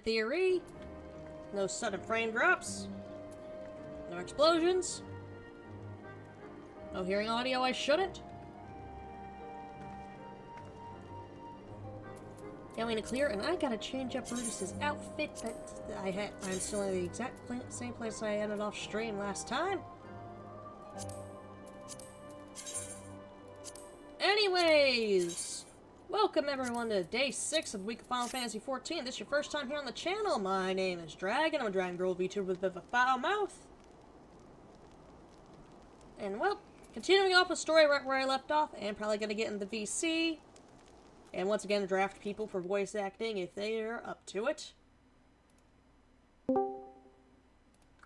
theory, no sudden frame drops, no explosions, no hearing audio I shouldn't. Going to clear, and I gotta change up Brutus's outfit that I had. I'm still in the exact same place I ended off stream last time. Anyways, welcome everyone to day 6 of the week of Final Fantasy XIV. This is your first time here on the channel. My name is Dragon. I'm a Dragon Girl VTuber with a bit of a foul mouth. And well, continuing off the story right where I left off, and probably gonna get into VC. And once again, draft people for voice acting if they are up to it. Of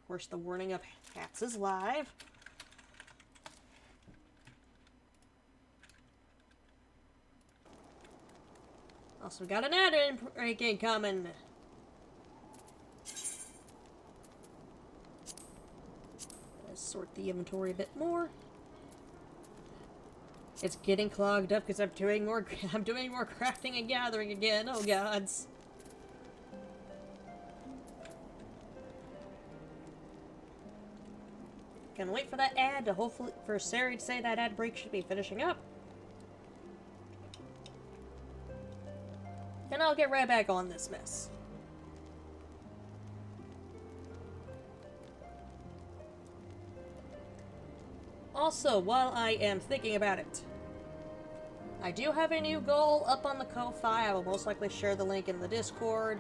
course, the warning of hats is live. Also got an ad break coming. Let's sort the inventory a bit more. It's getting clogged up because I'm doing more crafting and gathering again. Oh gods. Gonna wait for that ad to hopefully for Sari to say that ad break should be finishing up. And I'll get right back on this mess. Also, while I am thinking about it, I do have a new goal up on the Ko-Fi. I will most likely share the link in the Discord.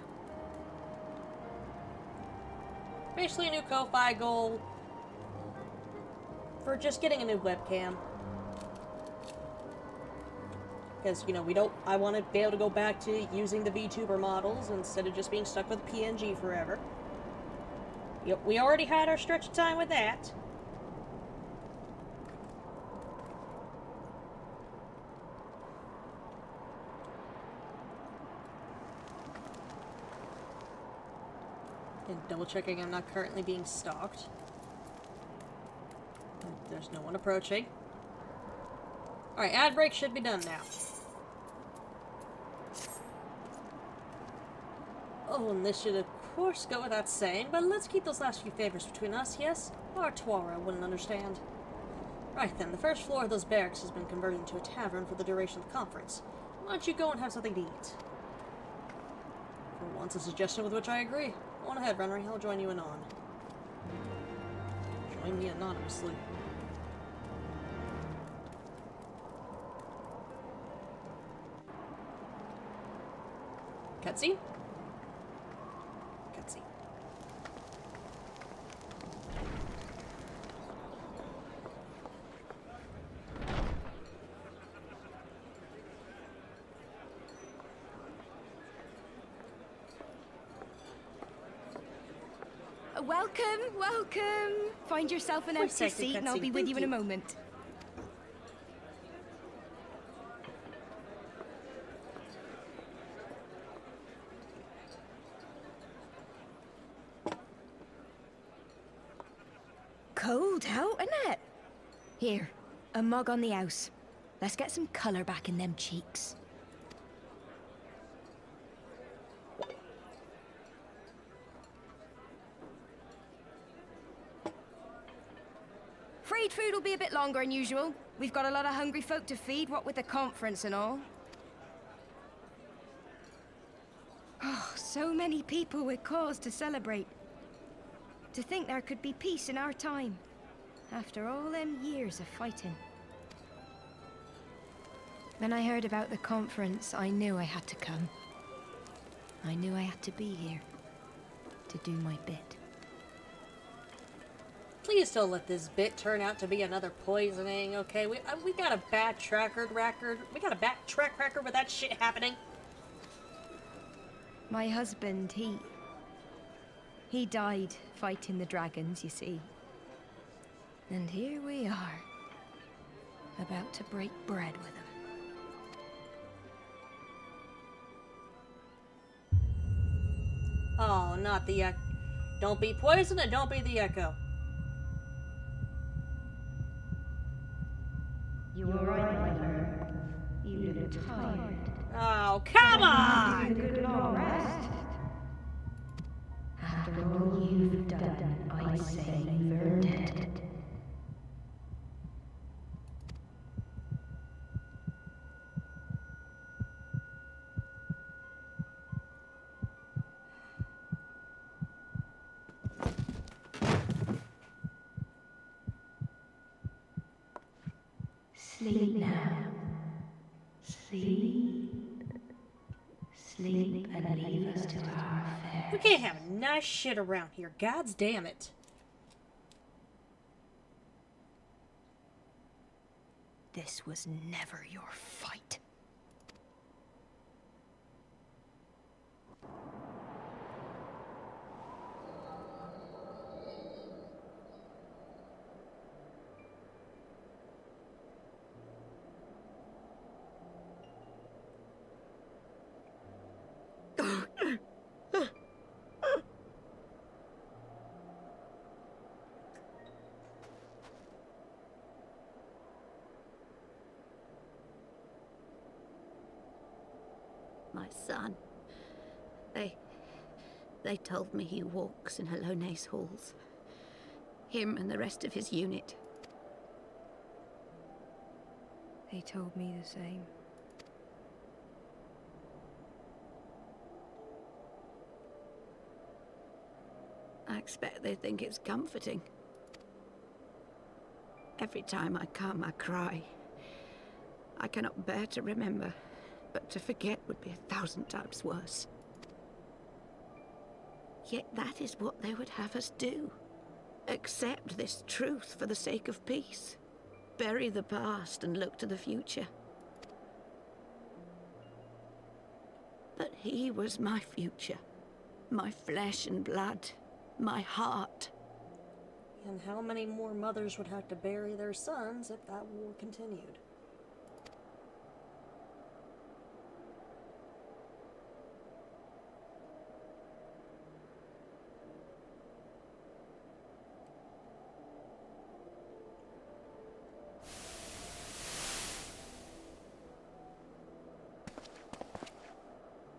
Basically a new Ko-Fi goal for just getting a new webcam. Because, you know, I want to be able to go back to using the VTuber models instead of just being stuck with PNG forever. Yep, we already had our stretch of time with that. And double checking I'm not currently being stalked. There's no one approaching. Alright, ad break should be done now. Oh, and this should of course go without saying, but let's keep those last few favors between us, yes? Artois wouldn't understand. Right then, the first floor of those barracks has been converted into a tavern for the duration of the conference. Why don't you go and have something to eat? For once, a suggestion with which I agree. Go on ahead, Renry. I'll join you anon. Join me anonymously. Cutscene? Cutscene. Welcome, welcome. Find yourself an empty seat and I'll be with you in a moment. Cold out, isn't it? Here, a mug on the house. Let's get some colour back in them cheeks. Freed food will be a bit longer than usual. We've got a lot of hungry folk to feed, what with the conference and all. Oh, so many people with cause to celebrate. To think there could be peace in our time, after all them years of fighting. When I heard about the conference, I knew I had to come. I knew I had to be here, to do my bit. Please don't let this bit turn out to be another poisoning, okay? We got a bad track record. We got a bad track record with that shit happening. My husband, he died fighting the dragons, you see. And here we are, about to break bread with him. Oh, not the echo. Don't be poison and don't be the echo. You're right, my friend. You look tired. Oh, come on! Good long rest. After all you've done, I say you're dead. Sleep now. Sleep. Sleep and leave us to our affairs. We can't have nice shit around here. God's damn it. This was never your fight. My son. They told me he walks in Hallone's halls. Him and the rest of his unit. They told me the same. I expect they think it's comforting. Every time I come, I cry. I cannot bear to remember, but to forget would be 1,000 times worse. Yet that is what they would have us do. Accept this truth for the sake of peace. Bury the past and look to the future. But he was my future. My flesh and blood. My heart. And how many more mothers would have to bury their sons if that war continued?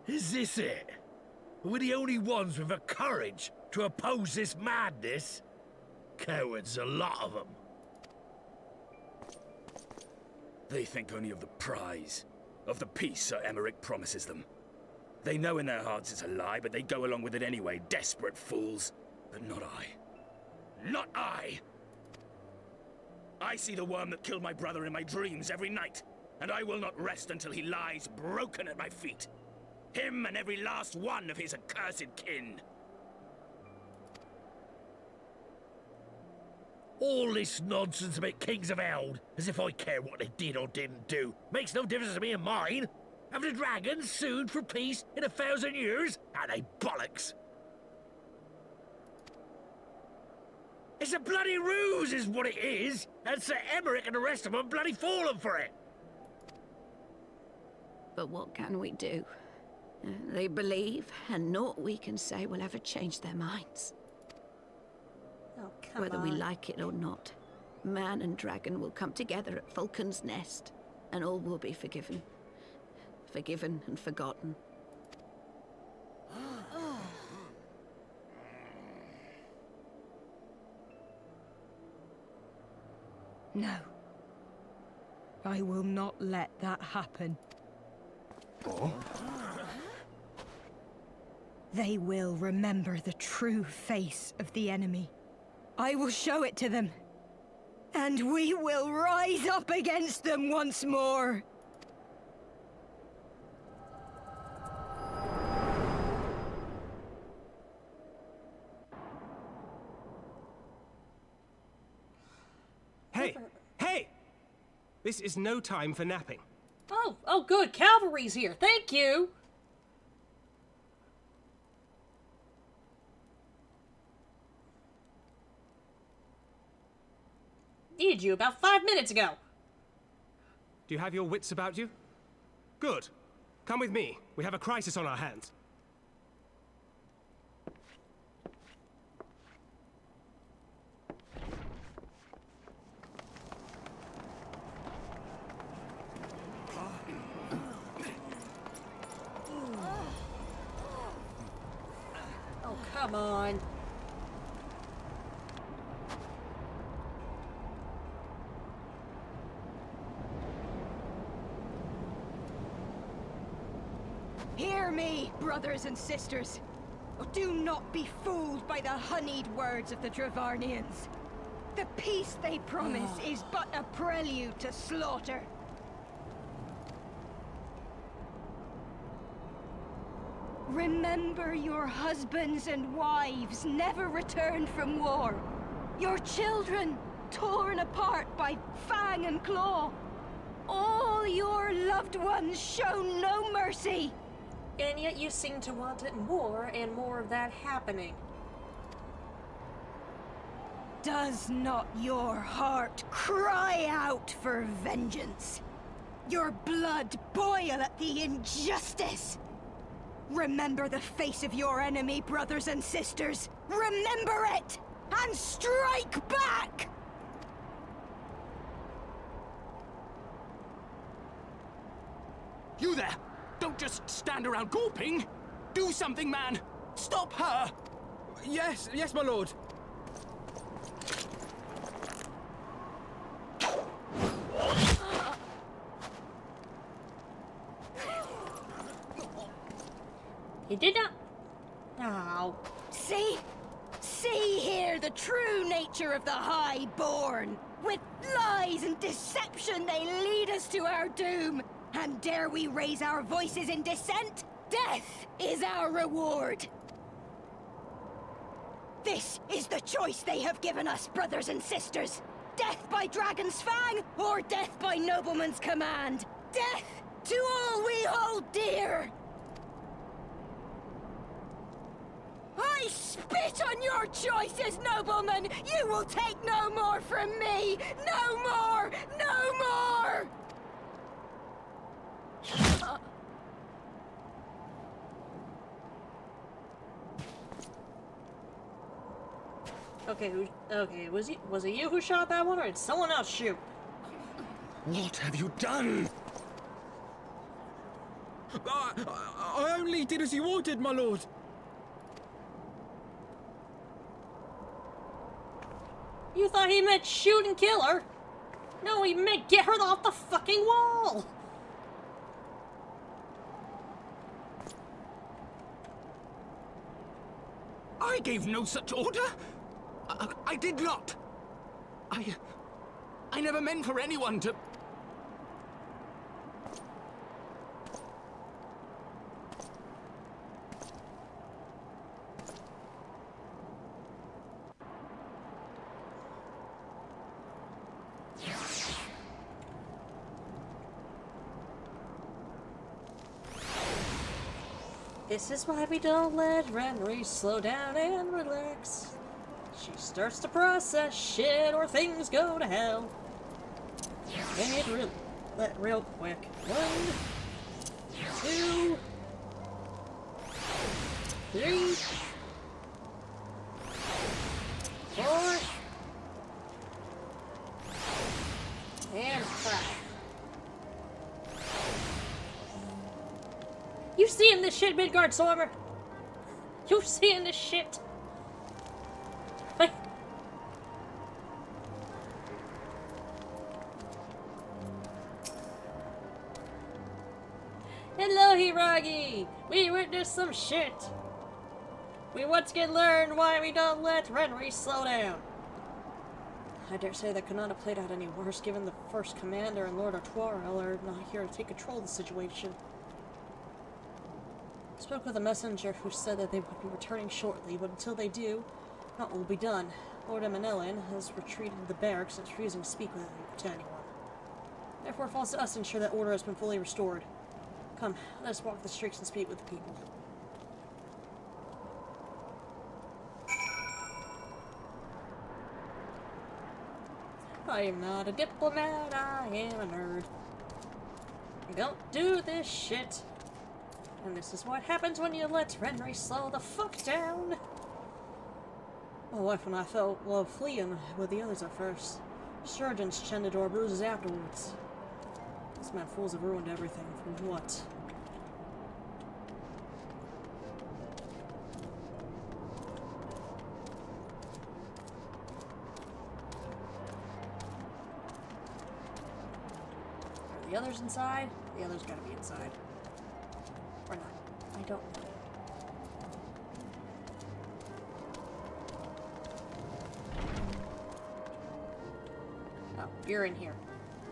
Is this it? We're the only ones with the courage to oppose this madness? Cowards, a lot of them. They think only of the prize, of the peace Sir Emmerich promises them. They know in their hearts it's a lie, but they go along with it anyway, desperate fools. But not I. Not I! I see the worm that killed my brother in my dreams every night, and I will not rest until he lies broken at my feet. Him and every last one of his accursed kin. All this nonsense about Kings of Eld, as if I care what they did or didn't do, makes no difference to me and mine. Have the dragons sued for peace in 1,000 years? Are they bollocks? It's a bloody ruse is what it is, and Sir Emmerich and the rest of them bloody fallen for it. But what can we do? They believe, and naught we can say will ever change their minds. Oh, come Whether on. we like it or not, man and dragon will come together at Vulcan's Nest, and all will be forgiven. Forgiven and forgotten. No. I will not let that happen. They will remember the true face of the enemy. I will show it to them. And we will rise up against them once more. Hey! Hey! This is no time for napping. Oh, good. Cavalry's here. Thank you. Needed you about 5 minutes ago. Do you have your wits about you? Good. Come with me. We have a crisis on our hands. Come on. Hear me, brothers and sisters. Do not be fooled by the honeyed words of the Dravarnians. The peace they promise is but a prelude to slaughter. Remember, your husbands and wives never returned from war. Your children torn apart by fang and claw. All your loved ones shown no mercy. And yet you seem to want it more and more of that happening. Does not your heart cry out for vengeance? Your blood boil at the injustice? Remember the face of your enemy, brothers and sisters. Remember it, and strike back! You there! Don't just stand around gawping! Do something, man! Stop her! Yes, my lord. He did not. Oh. See? See here the true nature of the Highborn. With lies and deception they lead us to our doom. And dare we raise our voices in dissent? Death is our reward. This is the choice they have given us, brothers and sisters. Death by dragon's fang, or death by nobleman's command. Death to all we hold dear. I spit on your choices, noblemen! You will take no more from me! No more! No more! Okay, was it you who shot that one, or did someone else shoot? What have you done? I only did as you ordered, my lord. You thought he meant shoot and kill her? No, he meant get her off the fucking wall! I gave no such order. I did not. I never meant for anyone to... This is why we don't let Renry slow down and relax. She starts to process shit or things go to hell. And it real quick. 1, 2, 3, 4, and 5. You seeing this shit, Midgard Stormer? You seeing this shit? Hello, Hiragi! We witnessed some shit! We once again learned why we don't let Renry slow down. I dare say that could not have played out any worse, given the First Commander and Lord Artuaro are not here to take control of the situation. I spoke with a messenger who said that they would be returning shortly, but until they do, not will be done. Lord Emanelian has retreated to the barracks and is refusing to speak to anyone. Therefore, it falls to us to ensure that order has been fully restored. Come, let us walk the streets and speak with the people. I am not a diplomat, I am a nerd. I don't do this shit. And this is what happens when you let Renry slow the fuck down. My wife and I felt love fleeing with the others at first. Surgeons tended to our bruises afterwards. These mad fools have ruined everything. For what? the others inside? The others gotta be inside. Or not. I don't know. Oh, you're in here.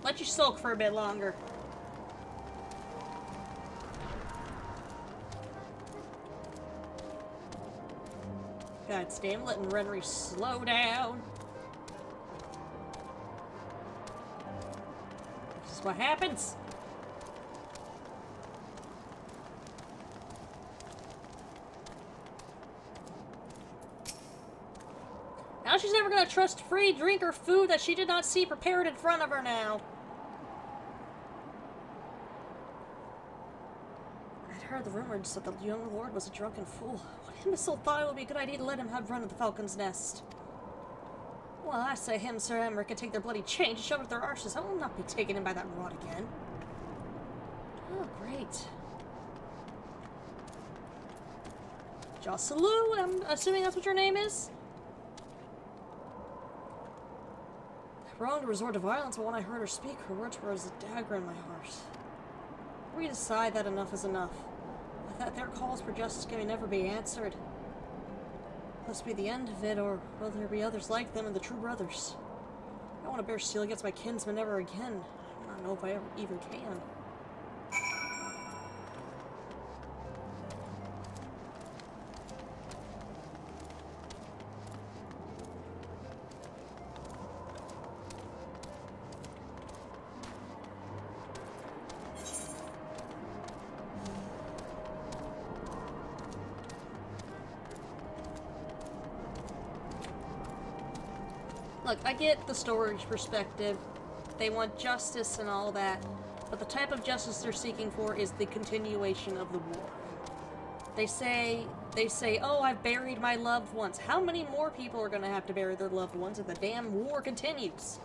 Let you sulk for a bit longer. God damn, letting Renry slow down. This is what happens. Now she's never gonna trust free drink or food that she did not see prepared in front of her now. I'd heard the rumors that the young lord was a drunken fool. What imbecile thought it would be a good idea to let him have run of the Falcon's Nest? Well, I say him, Sir Emmerich, can take their bloody chain to shove up their arses. I will not be taken in by that rod again. Oh, great. Josselou, I'm assuming that's what your name is? Wrong to resort to violence, but when I heard her speak, her words were as a dagger in my heart. We decide that enough is enough. That their calls for justice can never be answered. Must be the end of it, or will there be others like them and the true brothers? I don't want to bear steel against my kinsmen ever again. I don't know if I ever even can. Look, I get the story's perspective. They want justice and all that, but the type of justice they're seeking for is the continuation of the war. They say, oh, I've buried my loved ones. How many more people are going to have to bury their loved ones if the damn war continues?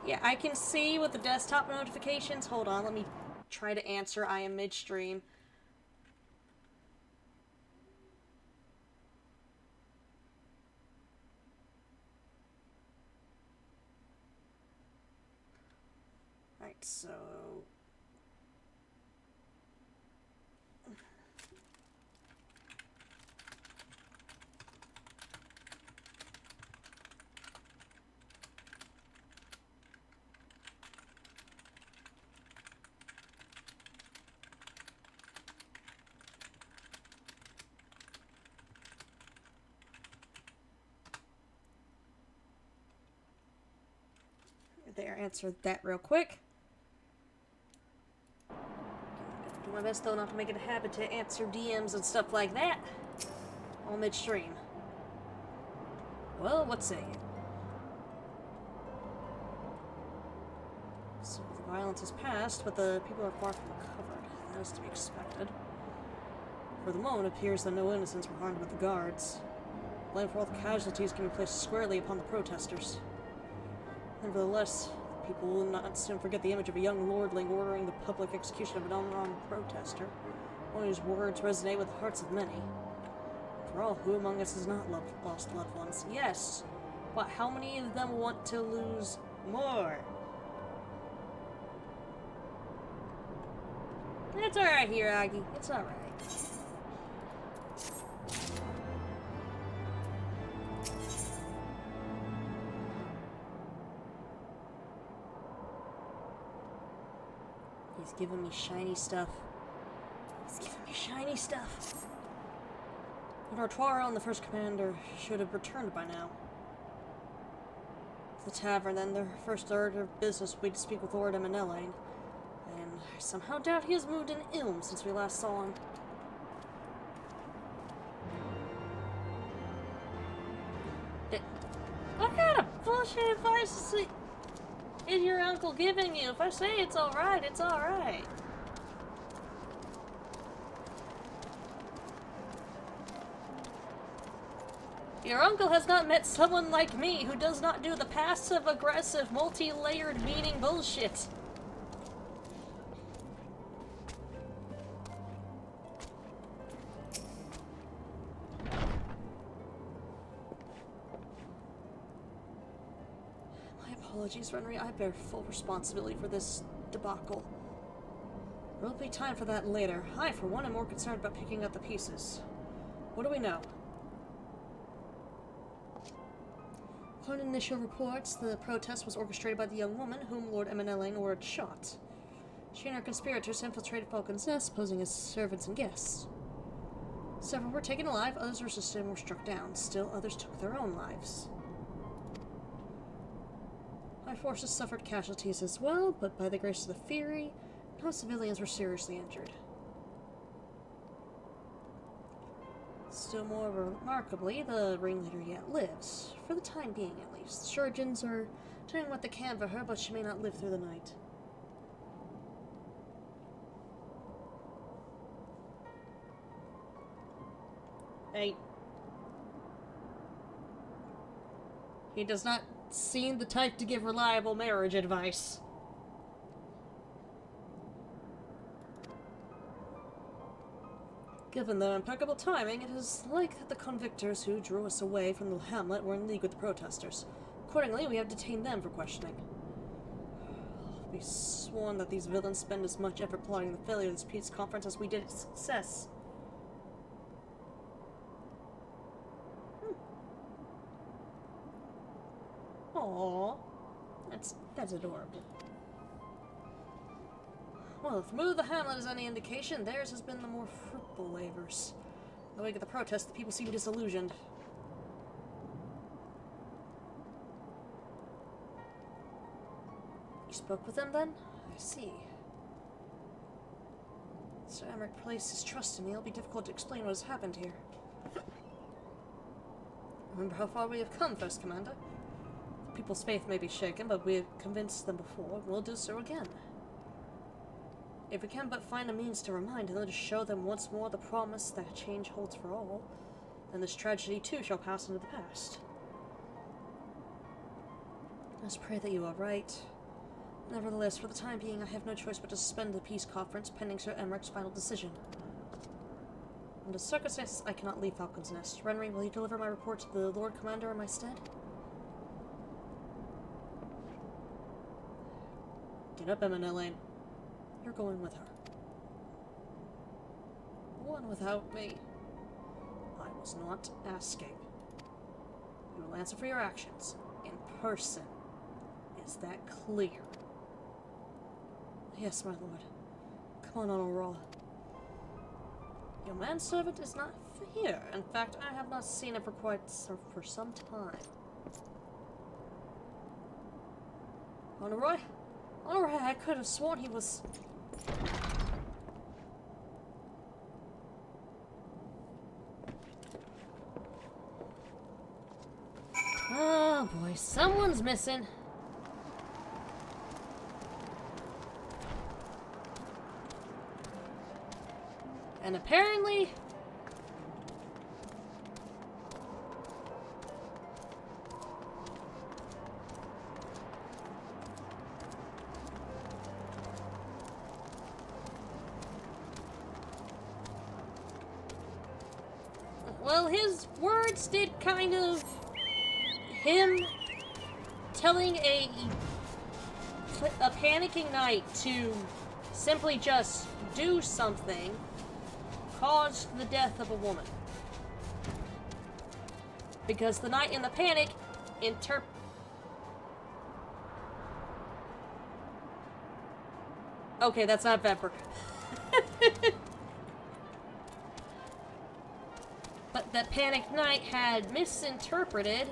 Yeah, I can see with the desktop notifications. Hold on, let me try to answer. I am midstream. So there, answer that real quick. Do my best though not to make it a habit to answer DMs and stuff like that all midstream. Well, what's saying? So the violence has passed, but the people are far from covered. That is to be expected. For the moment, it appears that no innocents were harmed with the guards. Blame for all the casualties can be placed squarely upon the protesters. Nevertheless, people will not soon forget the image of a young lordling ordering the public execution of an unarmed protester, one whose words resonate with the hearts of many. For all, who among us has not lost loved ones? Yes, but how many of them want to lose more? It's alright, Hiragi. It's alright. He's giving me shiny stuff. He's giving me shiny stuff. Lord Artuaro and the first commander should have returned by now. The tavern, then their first order of business would be to speak with Lord Eminelane. And I somehow doubt he has moved in Ilm since we last saw him. What kind of bullshit advice is your uncle giving you? If I say it's alright, it's alright. Your uncle has not met someone like me who does not do the passive-aggressive, multi-layered meaning bullshit. apologies, Renry. I bear full responsibility for this debacle. There'll be time for that later. I, for one, am more concerned about picking up the pieces. What do we know? According to initial reports, the protest was orchestrated by the young woman whom Lord Eminelaine ordered shot. She and her conspirators infiltrated Falcon's Nest, posing as servants and guests. Several were taken alive, others resisted and were struck down. Still, others took their own lives. My forces suffered casualties as well, but by the grace of the Fury, no civilians were seriously injured. Still more remarkably, the ringleader yet lives. For the time being, at least. The surgeons are doing what they can for her, but she may not live through the night. Hey. He does not seem the type to give reliable marriage advice. Given the impeccable timing, it is like that the convictors who drew us away from the hamlet were in league with the protesters. Accordingly, we have detained them for questioning. I'll be sworn that these villains spend as much effort plotting the failure of this peace conference as we did its success. Aww. That's adorable. Well, if the mood of the hamlet is any indication, theirs has been the more fruitful labors. In the wake of the protest, the people seem disillusioned. You spoke with them, then? I see. Sir Emmerich placed his trust in me. It'll be difficult to explain what has happened here. Remember how far we have come, First Commander? The people's faith may be shaken, but we have convinced them before, and we'll do so again. If we can but find a means to remind them, to show them once more the promise that change holds for all, then this tragedy too shall pass into the past. Let's pray that you are right. Nevertheless, for the time being, I have no choice but to suspend the peace conference pending Sir Emmerich's final decision. Under circumstances, I cannot leave Falcon's Nest. Renry, will you deliver my report to the Lord Commander in my stead? Get up, Eminelaine. You're going with her. One without me. I was not asking. You will answer for your actions. In person. Is that clear? Yes, my lord. Come on, Aurora. Your manservant is not here. In fact, I have not seen him for some time. Honoroi? Honoroi, I could have sworn he was... Oh boy, someone's missing. And apparently... well, his words did kind of... him telling a panicking knight to simply just do something caused the death of a woman. Because the knight in the panic okay, that's not Vemper. But that panicked knight had misinterpreted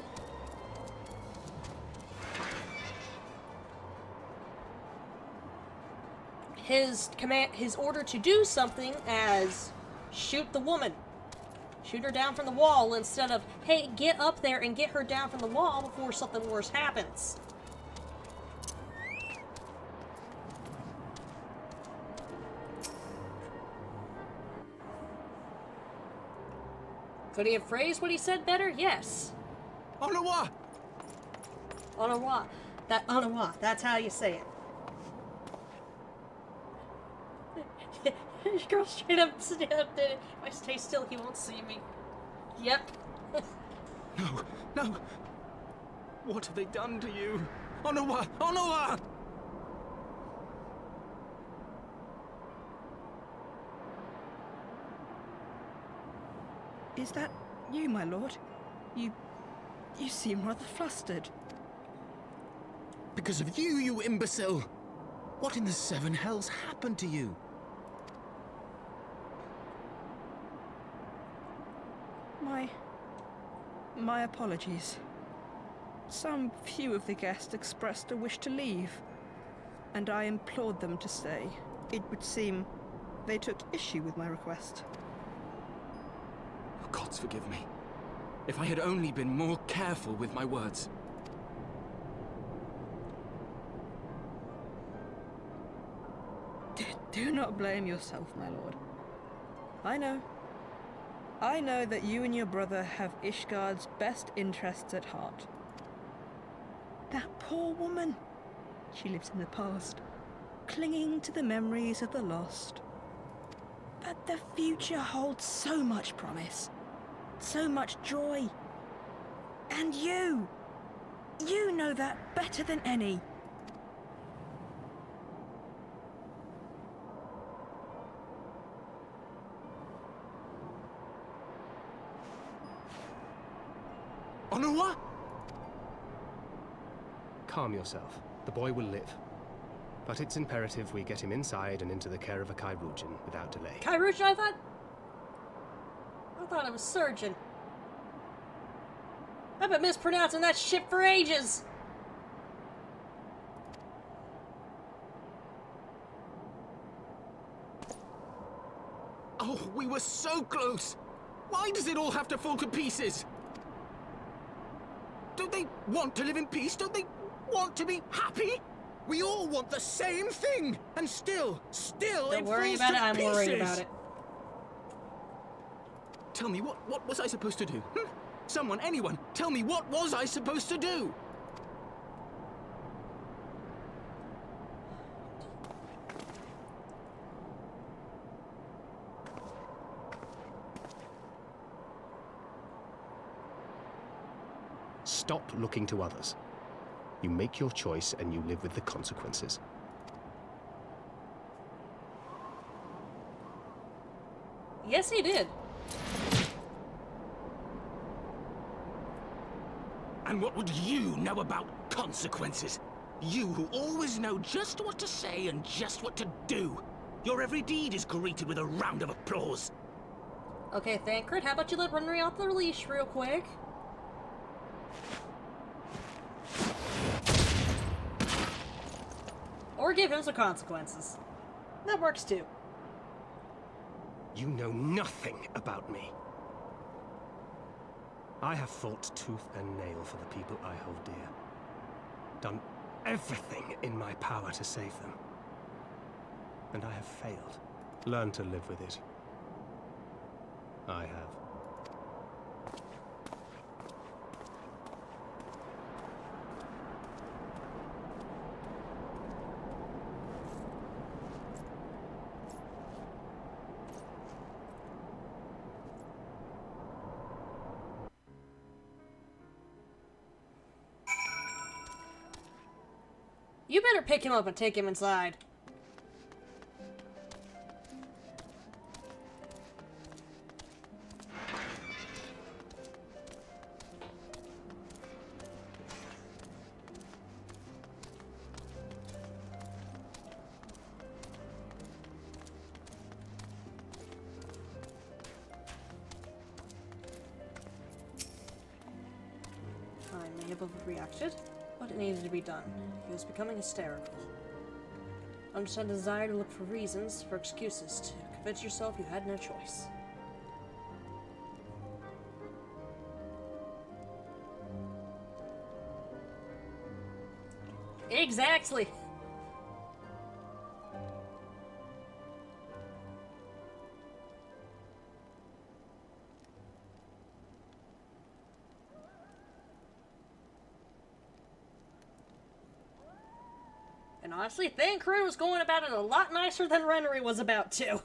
his order to do something as shoot the woman. Shoot her down from the wall instead of, hey, get up there and get her down from the wall before something worse happens. Could he have phrased what he said better? Yes. Ottawa! Ottawa. Ottawa. That's how you say it. Girl straight up did it. If I stay still, he won't see me. Yep. No, no. What have they done to you? Onowa! Onowa! Is that you, my lord? You seem rather flustered. Because of you, you imbecile! What in the seven hells happened to you? My apologies. Some few of the guests expressed a wish to leave, and I implored them to stay. It would seem they took issue with my request. Oh, gods forgive me. If I had only been more careful with my words. Do not blame yourself, my lord. I know that you and your brother have Ishgard's best interests at heart. That poor woman. She lives in the past, clinging to the memories of the lost. But the future holds so much promise, so much joy. And you know that better than any. Onowa? Calm yourself. The boy will live. But it's imperative we get him inside and into the care of a Kairujin without delay. Kairujin, I thought it was surgeon. I've been mispronouncing that shit for ages. Oh, we were so close! Why does it all have to fall to pieces? Don't they want to live in peace? Don't they want to be happy? We all want the same thing! And still Don't worry about it, I'm worried about it. Tell me, what was I supposed to do? Someone, anyone, tell me, what was I supposed to do? Stop looking to others. You make your choice and you live with the consequences. Yes, he did. And what would you know about consequences? You who always know just what to say and just what to do. Your every deed is greeted with a round of applause. Okay, Thancred, how about you let Renry off the leash real quick? Or give him some consequences. That works too. You know nothing about me. I have fought tooth and nail for the people I hold dear. Done everything in my power to save them. And I have failed. Learn to live with it. I have. You better pick him up and take him inside. I may have overreacted, but it needed to be done. He was becoming hysterical. Understand the desire to look for reasons, for excuses, to convince yourself you had no choice. Exactly! And honestly, Thancred was going about it a lot nicer than Renry was about to.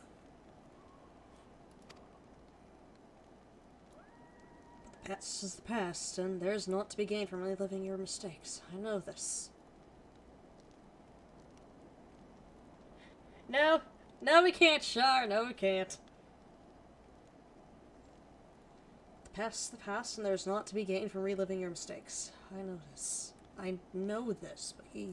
The past is the past, and there's naught to be gained from reliving your mistakes. I know this. No. No, we can't, Shar. No, we can't. The past is the past, and there's naught to be gained from reliving your mistakes. I know this. I know this, but he...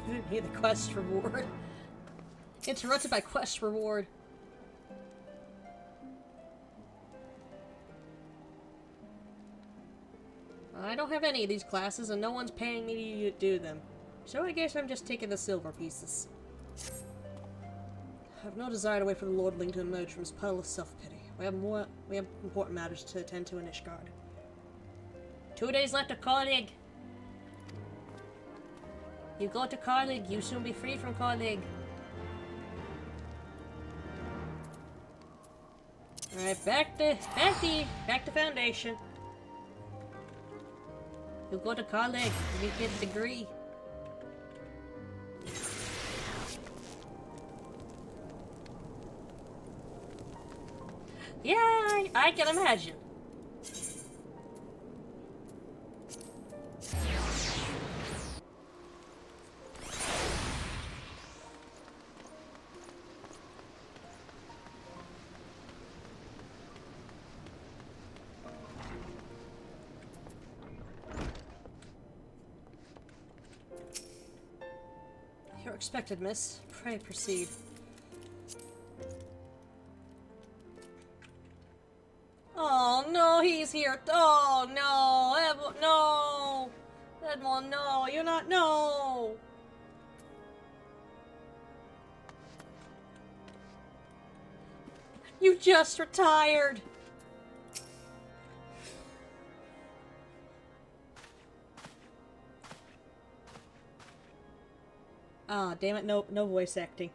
Giving me the quest reward. Interrupted by quest reward. I don't have any of these classes, and no one's paying me to do them. So I guess I'm just taking the silver pieces. I have no desire to wait for the lordling to emerge from his puddle of self-pity. We have important matters to attend to in Ishgard. 2 days left of Colleague. You go to Colleague, you soon be free from Colleague. Alright, back to Foundation. You go to Colleague, you get a degree. Yeah, I can imagine. You're expected, miss. Pray proceed. Oh no, he's here. Oh no, no. Edmond, no, you're not. No. You just retired. Ah, damn it, no voice acting.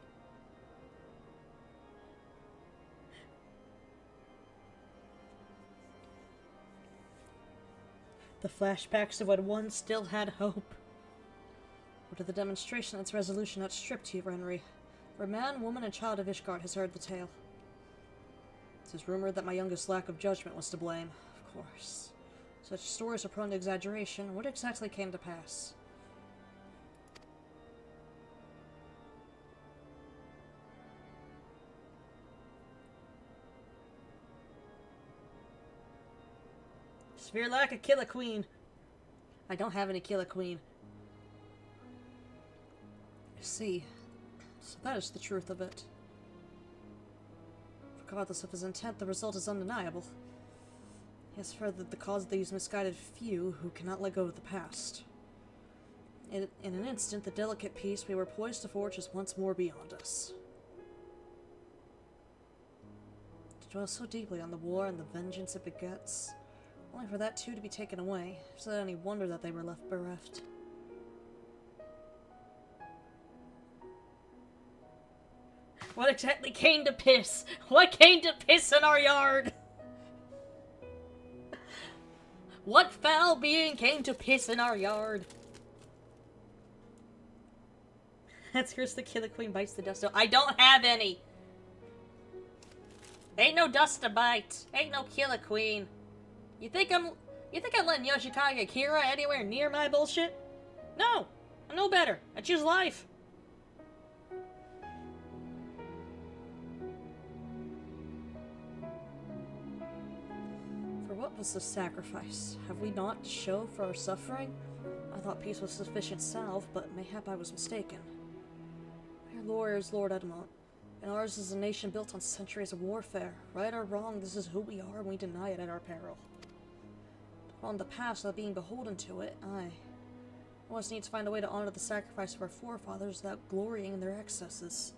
The flashbacks of when one still had hope. Or to the demonstration its resolution outstripped you, Renry. For man, woman, and child of Ishgard has heard the tale. It is rumored that my youngest lack of judgment was to blame, of course. Such stories are prone to exaggeration. What exactly came to pass? Severe lack of Killer Queen. I don't have any Killer Queen. I see. So that is the truth of it. Regardless of his intent, the result is undeniable. He has furthered the cause of these misguided few who cannot let go of the past. In an instant, the delicate peace we were poised to forge is once more beyond us. To dwell so deeply on the war and the vengeance it begets, only for that too to be taken away, is it any wonder that they were left bereft? What exactly came to piss? What came to piss in our yard? What foul being came to piss in our yard? That's Chris the Killer Queen bites the dust. I don't have any! Ain't no dust to bite. Ain't no Killer Queen. You think I'm letting Yoshikage Kira anywhere near my bullshit? No! I know better. I choose life. For what was the sacrifice? Have we not show for our suffering? I thought peace was sufficient salve, but mayhap I was mistaken. Our lord is Lord Edmond, and ours is a nation built on centuries of warfare. Right or wrong, this is who we are, and we deny it at our peril. On the past without being beholden to it, I always need to find a way to honor the sacrifice of our forefathers without glorying in their excesses.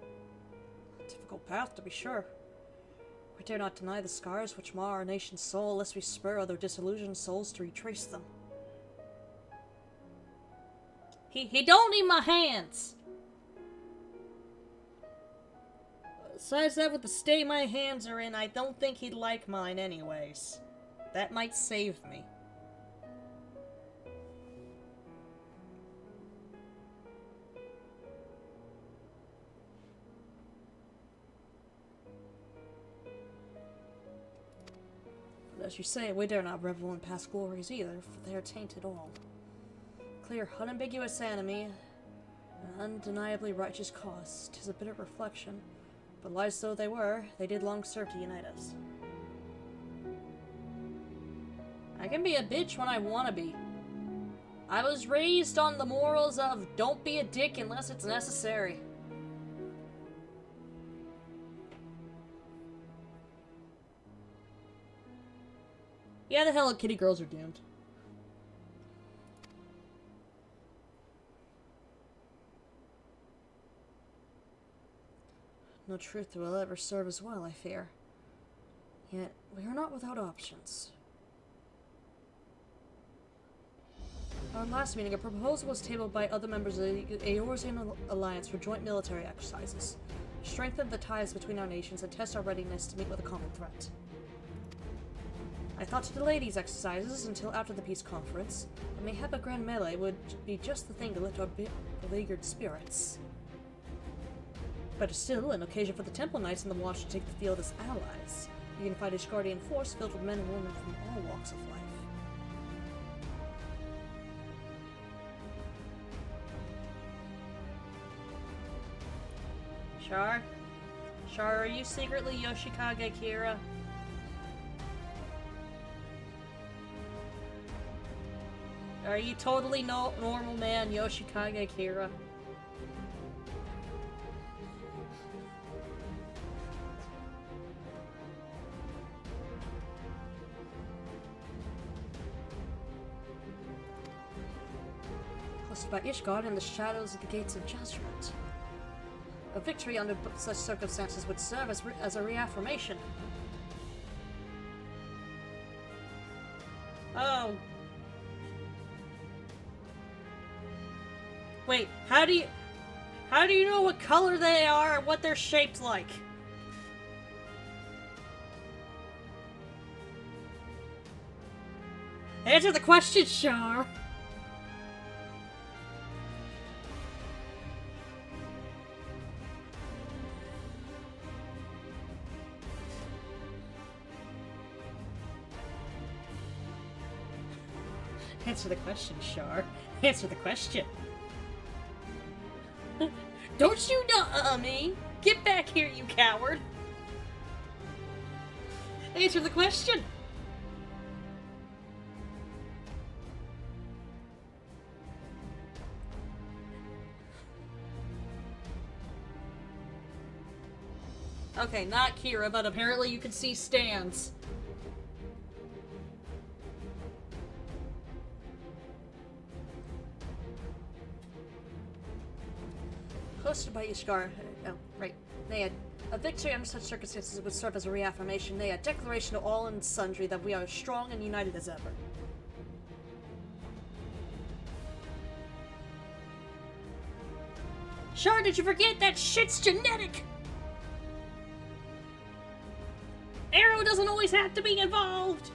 A difficult path, to be sure. We dare not deny the scars which mar our nation's soul, lest we spur other disillusioned souls to retrace them. He don't need my hands! Besides that, with the state my hands are in, I don't think he'd like mine anyways. That might save me. as you say, we dare not revel in past glories either, for they are tainted all. Clear, unambiguous enemy, an undeniably righteous cause. 'Tis a bitter reflection, but lies though they were, they did long serve to unite us. I can be a bitch when I want to be. I was raised on the morals of don't be a dick unless it's necessary. Yeah, the Hello Kitty girls are doomed. No truth will ever serve as well, I fear. Yet, we are not without options. At our last meeting, a proposal was tabled by other members of the Eorzean Alliance for joint military exercises. Strengthen the ties between our nations and test our readiness to meet with a common threat. I thought to delay these exercises until after the peace conference, but mayhap a grand melee would be just the thing to lift our beleaguered spirits. Better still, an occasion for the Temple Knights and the Watch to take the field as allies. A unified Ishgardian force filled with men and women from all walks of life. Char? Char, are you secretly Yoshikage Kira? Are you totally normal man Yoshikage Kira? Hosted by Ishgard in the shadows of the gates of judgment. A victory under such circumstances would serve as a reaffirmation. Oh. Wait, how do you know what color they are or what they're shaped like? Answer the question, Char. Answer the question, Char. Answer the question. Don't you know me? Get back here, you coward! Answer the question! Okay, not Kira, but apparently you can see stands. Hosted by Ishgar. Oh, right. Nay, a victory under such circumstances would serve as a reaffirmation, nay, a declaration to all and sundry that we are as strong and united as ever. Char, did you forget that shit's genetic? Arrow doesn't always have to be involved!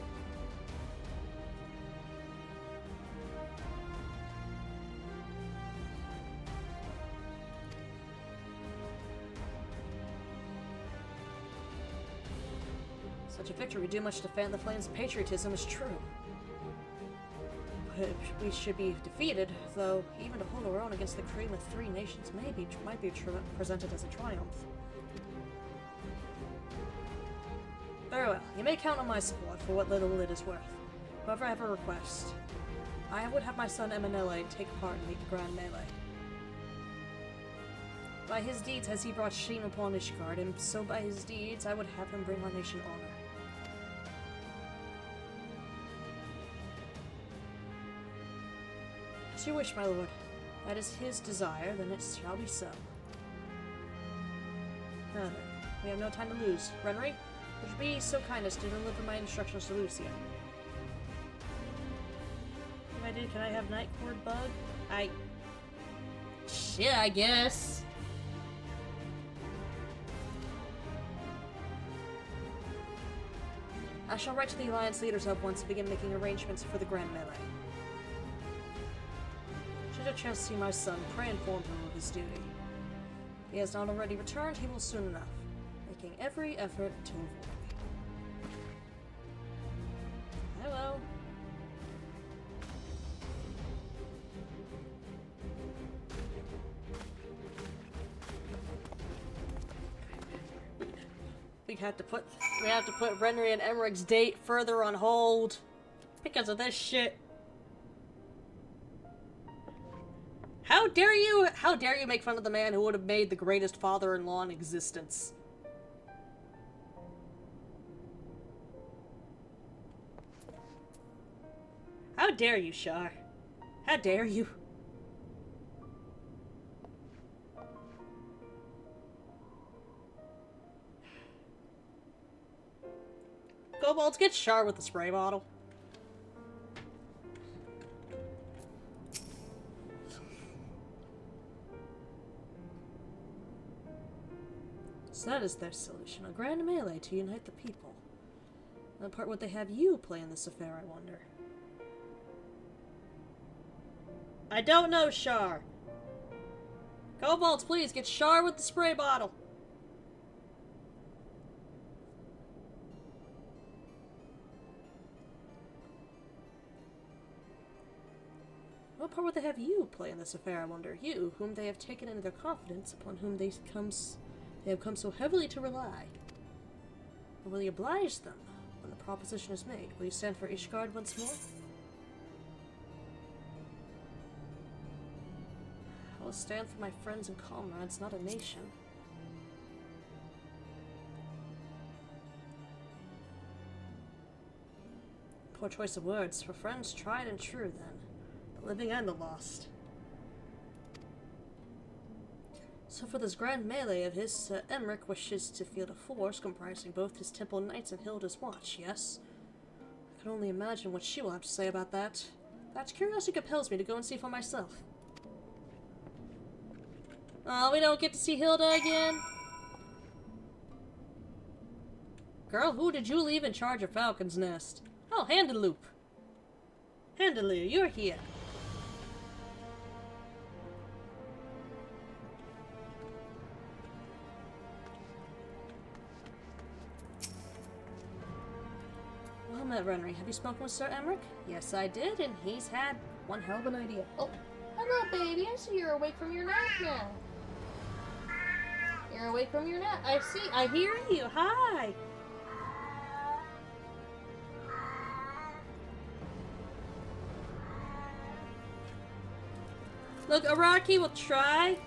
Such a victory would do much to fan the flames of patriotism is true. But we should be defeated, though even to hold our own against the cream of three nations might be presented as a triumph. Very well, you may count on my support for what little it is worth. However, I have a request. I would have my son Emanele take part in the Grand Melee. By his deeds has he brought shame upon Ishgard, and so by his deeds I would have him bring our nation honor. As you wish, my lord. That is his desire, then it shall be so. Now then, we have no time to lose. Renry, would you be so kind as to deliver my instructions to Lucia? If I did, can I have Night Cord Bug? Shit, I guess. I shall write to the Alliance leaders at once and begin making arrangements for the Grand Melee. Should a chance to see my son, pray inform him of his duty. If he has not already returned, he will soon enough, making every effort to avoid me. well. We have to put Renry and Emmerich's date further on hold because of this shit. How dare you make fun of the man who would have made the greatest father-in-law in existence? How dare you, Shar? How dare you? Kobolds, get Shar with the spray bottle. So that is their solution. A grand melee to unite the people. What part would they have you play in this affair, I wonder? I don't know, Shar. Kobolds, please, get Shar with the spray bottle. What part would they have you play in this affair, I wonder? You, whom they have taken into their confidence, upon whom they have come so heavily to rely. Or will you oblige them when the proposition is made? Will you stand for Ishgard once more? I will stand for my friends and comrades, not a nation. Poor choice of words. For friends tried and true, then. The living and the lost. So for this grand melee of his, Sir Emmerich wishes to field a force comprising both his Temple Knights and Hilda's Watch, yes? I can only imagine what she will have to say about that. That curiosity compels me to go and see for myself. Oh, we don't get to see Hilda again? Girl, who did you leave in charge of Falcon's Nest? Oh, Handaloop. Handaloo, you're here. Well met, Renry. Have you spoken with Sir Emmerich? Yes, I did, and he's had one hell of an idea. Oh, hello, baby. I see you're awake from your nap now. You're awake from your nap. I see. I hear you. Hi. Look, Araki will try.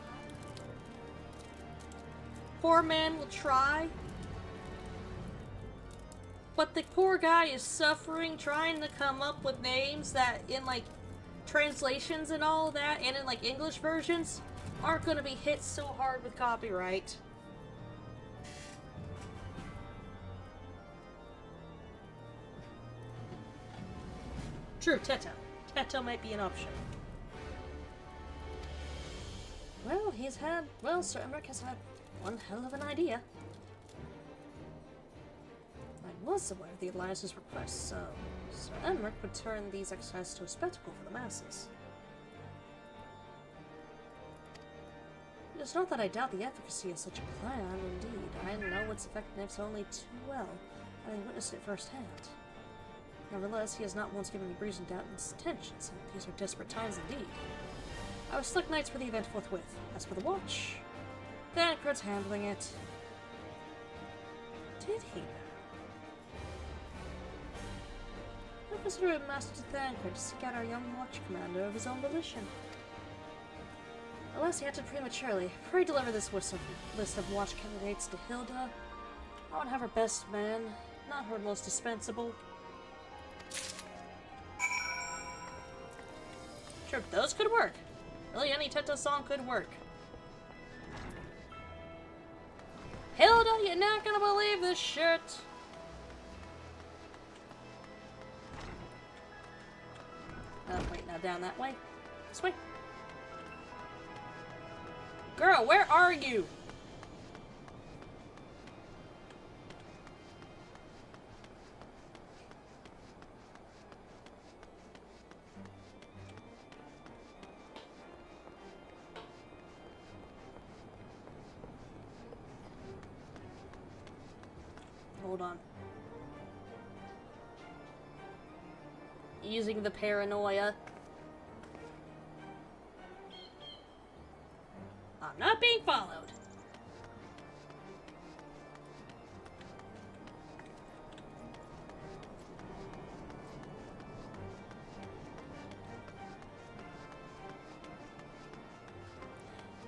Poor man will try. But the poor guy is suffering trying to come up with names that in like translations and all that and in like English versions aren't going to be hit so hard with copyright. True, Teto. Teto might be an option. Well, Sir Emmerich has had one hell of an idea. I was aware of the Alliance's request, so Sir Emmerich would turn these exercises to a spectacle for the masses. It is not that I doubt the efficacy of such a plan, indeed. I know its effectiveness only too well, having witnessed it firsthand. Nevertheless, he has not once given me reason to doubt its intentions, and these are desperate times indeed. I was select knights for the event forthwith. As for the watch, Thancred's handling it. Did he? I consider it Master Thancred to seek out our young watch commander of his own volition. Alas, he acted prematurely. Pray deliver this list of watch candidates to Hilda. I would have her best man, not her most dispensable. Sure, those could work. Really, any Teto song could work. Hilda, you're not gonna believe this shit. Oh, wait, now down that way? This way? Girl, where are you? Hold on. using the paranoia. I'm not being followed.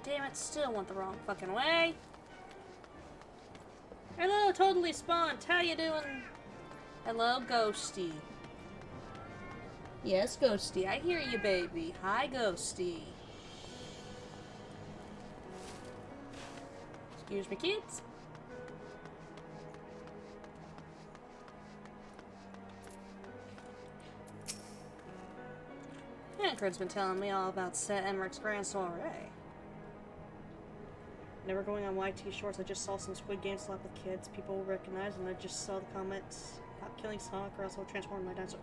Damn it, still went the wrong fucking way. Hello, totally spawned. How you doing? Hello, Ghosty. Yes, Ghosty, I hear you, baby. Hi, Ghosty. Excuse me, kids. Tancred's been telling me all about Set Emmerich's grand soiree. Never going on YT shorts, I just saw some Squid Game slap with kids people will recognize, and I just saw the comments about killing Sonic or else I'll transform my dinosaur.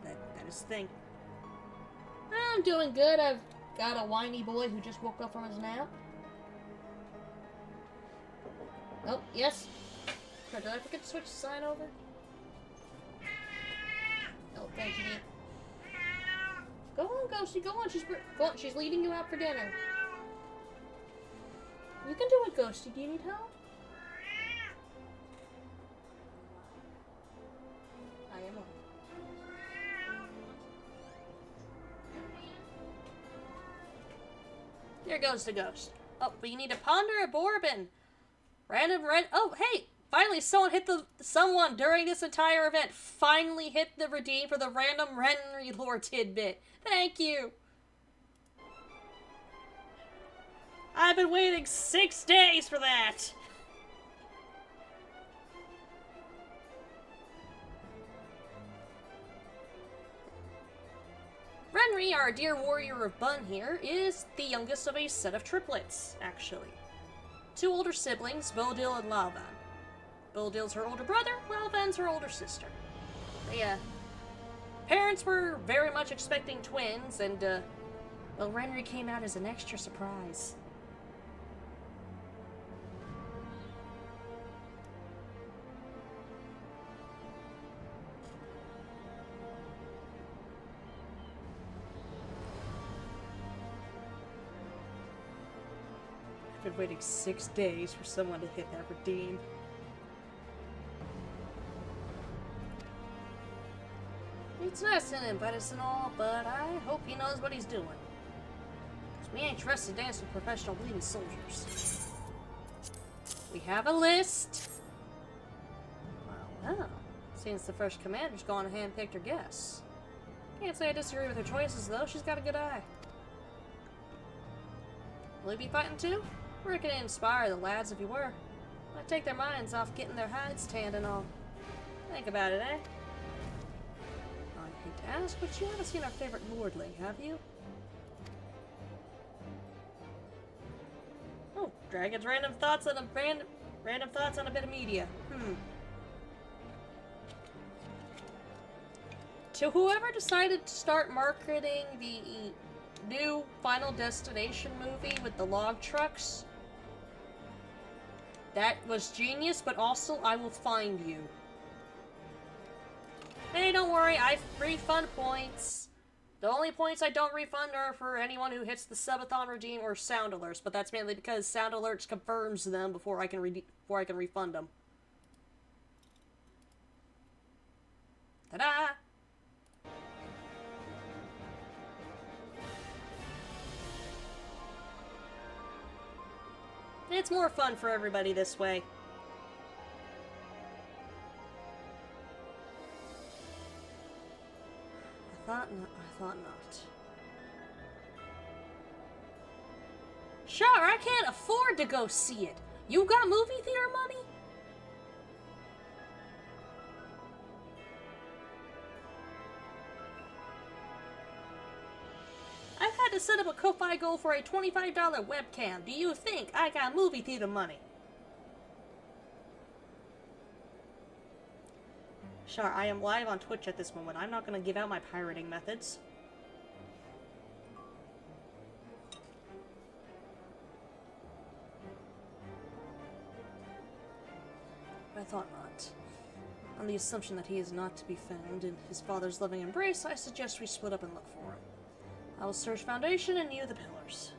That is the thing. I'm doing good. I've got a whiny boy who just woke up from his nap. Oh, yes. Did I forget to switch the sign over? Oh, thank you. Go on, Ghosty, go on. She's leading you out for dinner. You can do it, Ghosty. Do you need help? I am on. There goes the ghost. Oh, but you need to ponder a bourbon. Oh, hey! Finally, someone during this entire event finally hit the redeem for the random Renry lore tidbit. Thank you. I've been waiting 6 days for that. Renry, our dear warrior of Bun here, is the youngest of a set of triplets, actually. 2 older siblings, Bodil and Lalvan. Bodil's her older brother, Lalvan's her older sister. Parents were very much expecting twins, and, well, Renry came out as an extra surprise. I've been waiting 6 days for someone to hit that redeem. It's nice to invite us and all, but I hope he knows what he's doing. 'Cause we ain't trusted to dance with professional bleeding soldiers. We have a list. Well, since the first commander's gone and handpicked her guests. Can't say I disagree with her choices, though. She's got a good eye. Will you be fighting too? I reckon it'd inspire the lads if you were. Might take their minds off getting their hides tanned and all. Think about it, eh? I hate to ask, but you haven't seen our favorite lordling, have you? Oh, Dragon's random thoughts on a bit of media. To whoever decided to start marketing the new Final Destination movie with the log trucks, that was genius, but also I will find you. Hey, don't worry, I refund points. The only points I don't refund are for anyone who hits the subathon redeem or sound alerts, but that's mainly because sound alerts confirms them before I can refund them. Ta-da! It's more fun for everybody this way. I thought not. Sure, I can't afford to go see it. You got movie theater money? I've had to set up a Ko-Fi goal for a $25 webcam. Do you think I got movie theater money? Sure, I am live on Twitch at this moment. I'm not going to give out my pirating methods. I thought not. On the assumption that he is not to be found in his father's loving embrace, I suggest we split up and look for him. I will search Foundation and you the pillars.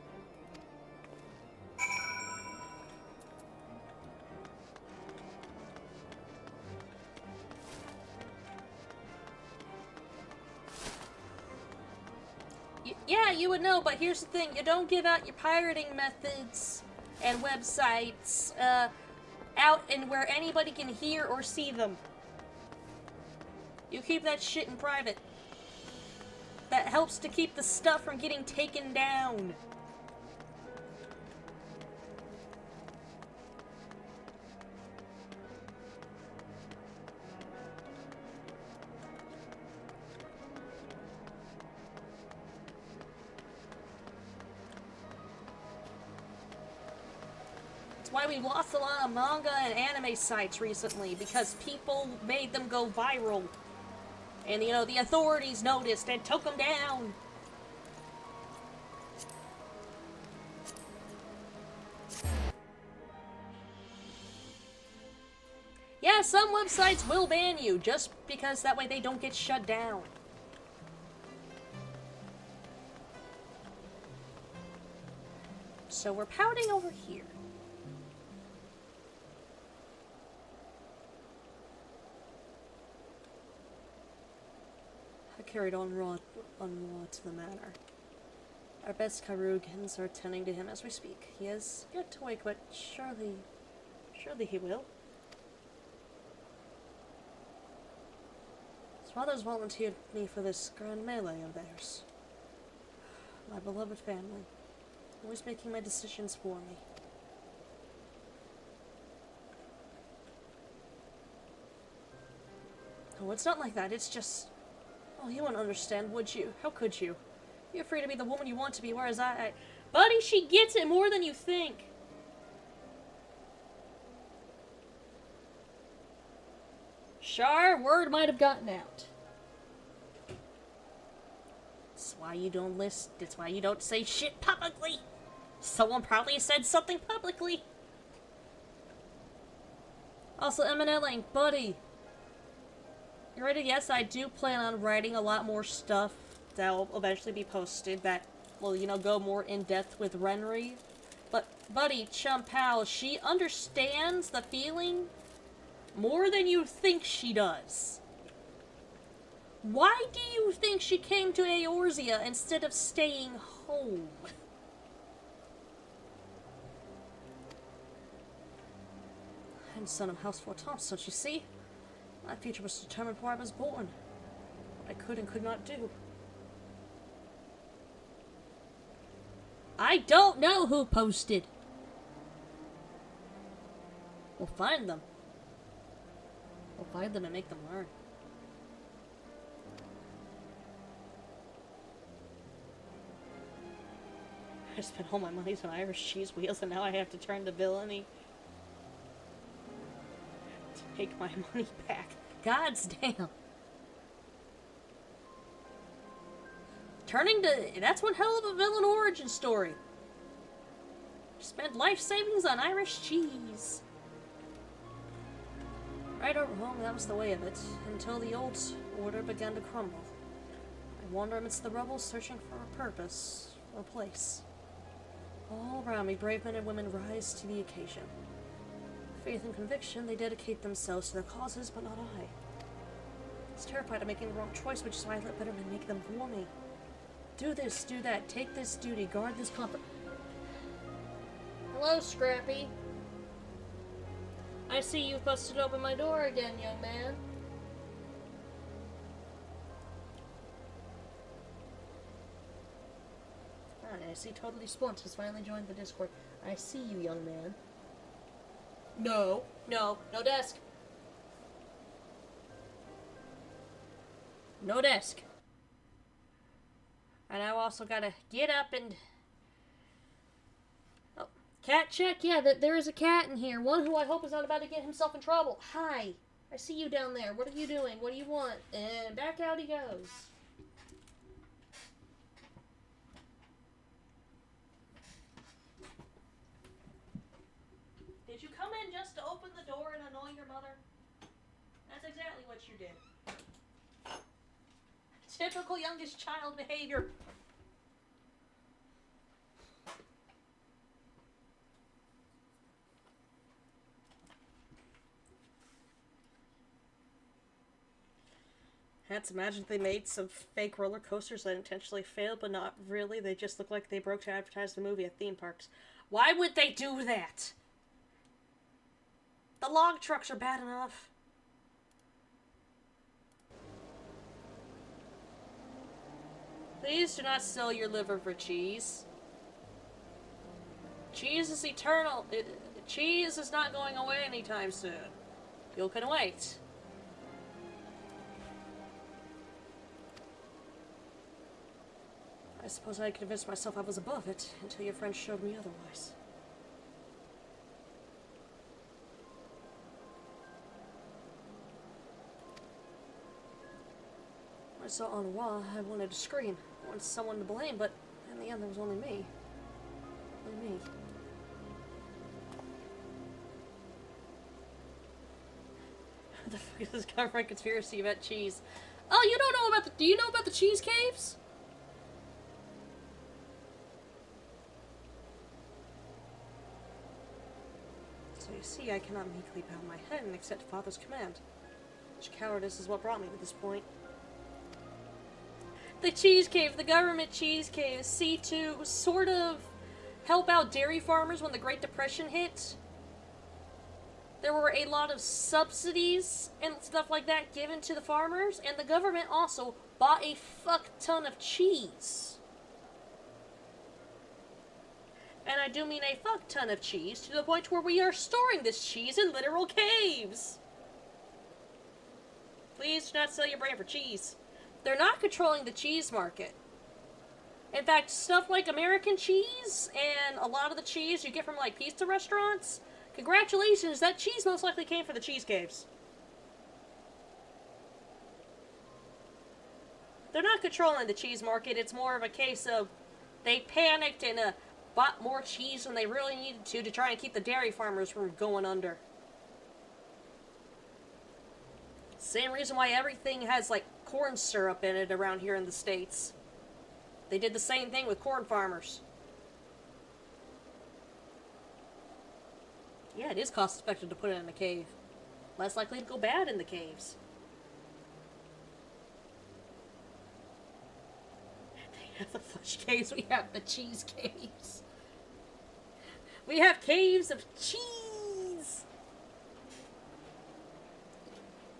Yeah, you would know, but here's the thing. You don't give out your pirating methods and websites out and where anybody can hear or see them. You keep that shit in private. That helps to keep the stuff from getting taken down. Why we lost a lot of manga and anime sites recently, because people made them go viral. And, you know, the authorities noticed and took them down. Yeah, some websites will ban you, just because that way they don't get shut down. So we're pouting over here. Carried on raw to the manor. Our best Karugans are tending to him as we speak. He has yet to wake, but surely he will. His father's volunteered me for this grand melee of theirs. My beloved family, always making my decisions for me. Oh, it's not like that, it's just... Oh, you wouldn't understand, would you? How could you? You're free to be the woman you want to be, whereas Buddy, she gets it more than you think. Shar, word might have gotten out. That's why you don't list. That's why you don't say shit publicly. Someone probably said something publicly. Also, Eminelling, buddy. You ready? Yes, I do plan on writing a lot more stuff that will eventually be posted that will, you know, go more in depth with Renri. But, buddy, chum pal, she understands the feeling more than you think she does. Why do you think she came to Eorzea instead of staying home? I'm son of House 4 Thompson, you see? My future was determined before I was born. What I could and could not do. I don't know who posted. We'll find them. We'll find them and make them learn. I spent all my money on Irish cheese wheels and now I have to turn to villainy. Take my money back. God's damn. Turning to... That's one hell of a villain origin story. Spent life savings on Irish cheese. Right or wrong, that was the way of it. Until the old order began to crumble. I wander amidst the rubble, searching for a purpose, or a place. All around me, brave men and women rise to the occasion. Faith and conviction, they dedicate themselves to their causes, but not I. I was terrified of making the wrong choice, which is why I let better men make them for me. Do this, do that, take this duty, guard this comfort. Hello, Scrappy. I see you've busted open my door again, young man. I see Totally Spunt has finally joined the Discord. I see you, young man. No desk. No desk. And I also gotta get up and... Oh, cat check? Yeah, there is a cat in here. One who I hope is not about to get himself in trouble. Hi. I see you down there. What are you doing? What do you want? And back out he goes. Did you come in just to open the door and annoy your mother? That's That's exactly what you did. Typical youngest child behavior. I had to imagine if they made some fake roller coasters that intentionally failed, but not really. They just look like they broke to advertise the movie at theme parks. Why would they do that? The log trucks are bad enough. Please do not sell your liver for cheese. Cheese is eternal. Cheese is not going away anytime soon. You can wait. I suppose I convinced myself I was above it until your friend showed me otherwise. I saw on a wall, I wanted to scream. I wanted someone to blame, but in the end there was only me. Only me. What the fuck is this government conspiracy about cheese? Oh, you don't know about the... Do you know about the cheese caves? So you see, I cannot meekly bow my head and accept Father's command. Such cowardice is what brought me to this point. The cheese cave, the government cheese cave, see to sort of help out dairy farmers when the Great Depression hit. There were a lot of subsidies and stuff like that given to the farmers, and the government also bought a fuck ton of cheese. And I do mean a fuck ton of cheese, to the point where we are storing this cheese in literal caves. Please do not sell your brand for cheese. They're not controlling the cheese market. In fact, stuff like American cheese and a lot of the cheese you get from like pizza restaurants, congratulations, that cheese most likely came from the cheese caves. They're not controlling the cheese market. It's more of a case of they panicked and bought more cheese than they really needed to try and keep the dairy farmers from going under. Same reason why everything has like corn syrup in it around here in the States. They did the same thing with corn farmers. Yeah, it is cost effective to put it in a cave. Less likely to go bad in the caves. They have the fudge caves, we have the cheese caves. We have caves of cheese!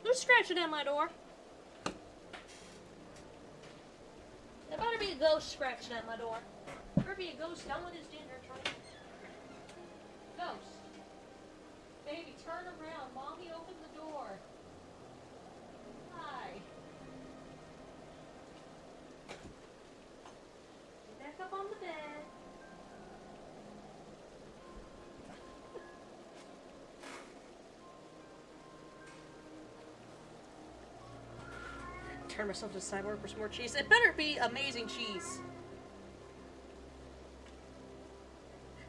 Who's scratching at my door? There better be a ghost scratching at my door. There better be a ghost stealing his dinner tray. Ghost. Baby, turn around. Mommy, open the door. Hi. Get back up on the bed. Turn myself to the cyborg for some more cheese. It better be amazing cheese.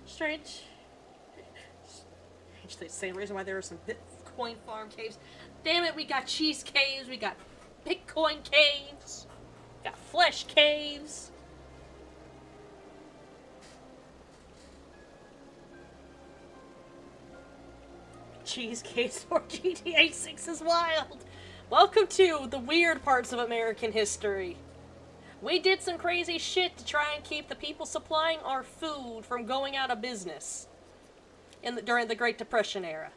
Strange. The same reason why there were some Bitcoin farm caves. Damn it, we got cheese caves, we got Bitcoin caves, we got flesh caves. Cheese caves for GTA 6 is wild. Welcome to the weird parts of American history. We did some crazy shit to try and keep the people supplying our food from going out of business during the Great Depression era.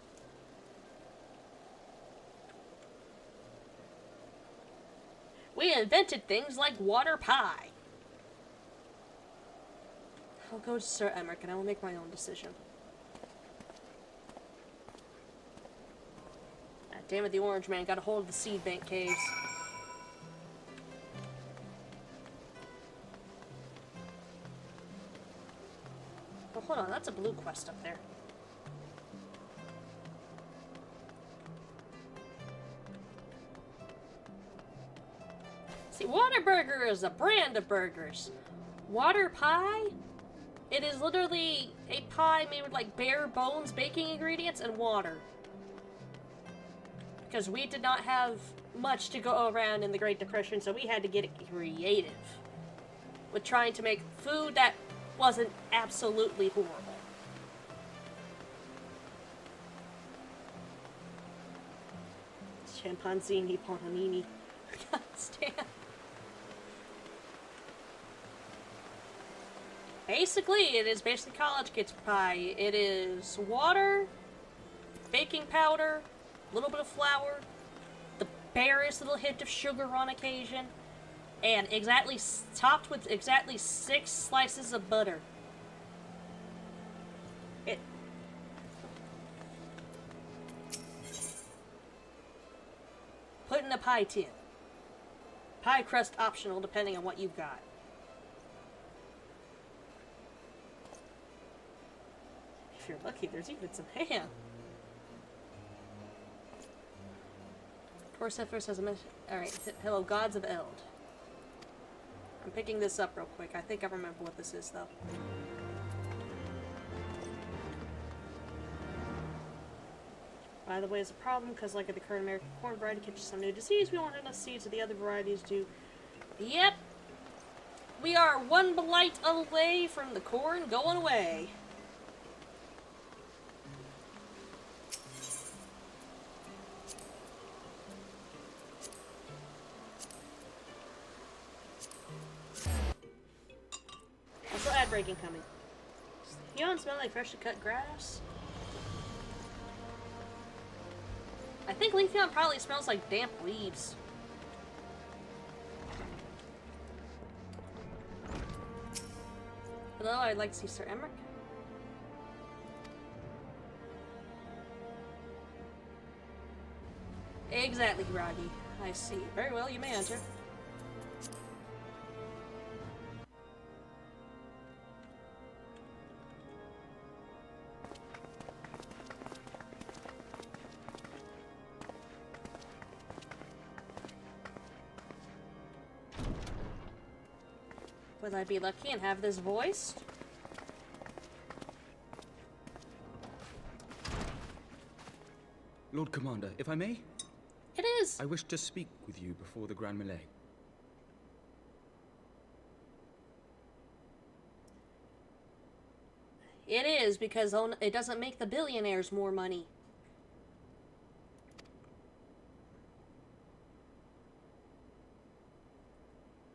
We invented things like water pie. I'll go to Sir Emmerich and I will make my own decision. God damn it, the orange man got a hold of the seed bank caves. Oh, hold on, that's a blue quest up there. See, Whataburger is a brand of burgers. Water pie? It is literally a pie made with like bare bones baking ingredients and water. Because we did not have much to go around in the Great Depression, so we had to get creative with trying to make food that wasn't absolutely horrible. Chimpanzini Ponamini. God damn. Basically, it is basically college kids pie. It is water, baking powder, a little bit of flour, the barest little hint of sugar on occasion, and topped with exactly 6 slices of butter. Put in a pie tin. Pie crust optional depending on what you've got. If you're lucky, there's even some ham. Poor Cephas has a message. Alright, hello, gods of Eld. I'm picking this up real quick. I think I remember what this is, though. By the way, it's a problem because, like the current American corn variety catches some new disease, we want enough seeds of the other varieties to. Yep! We are one blight away from the corn going away. Also, ad breaking coming. You don't smell like freshly cut grass? I think Leafeon probably smells like damp leaves. Hello, I'd like to see Sir Emmerich. Exactly, Groggy. I see. Very well, you may enter. Will I be lucky and have this voiced? Lord Commander, if I may? It is! I wish to speak with you before the Grand Melee. It is, because it doesn't make the billionaires more money.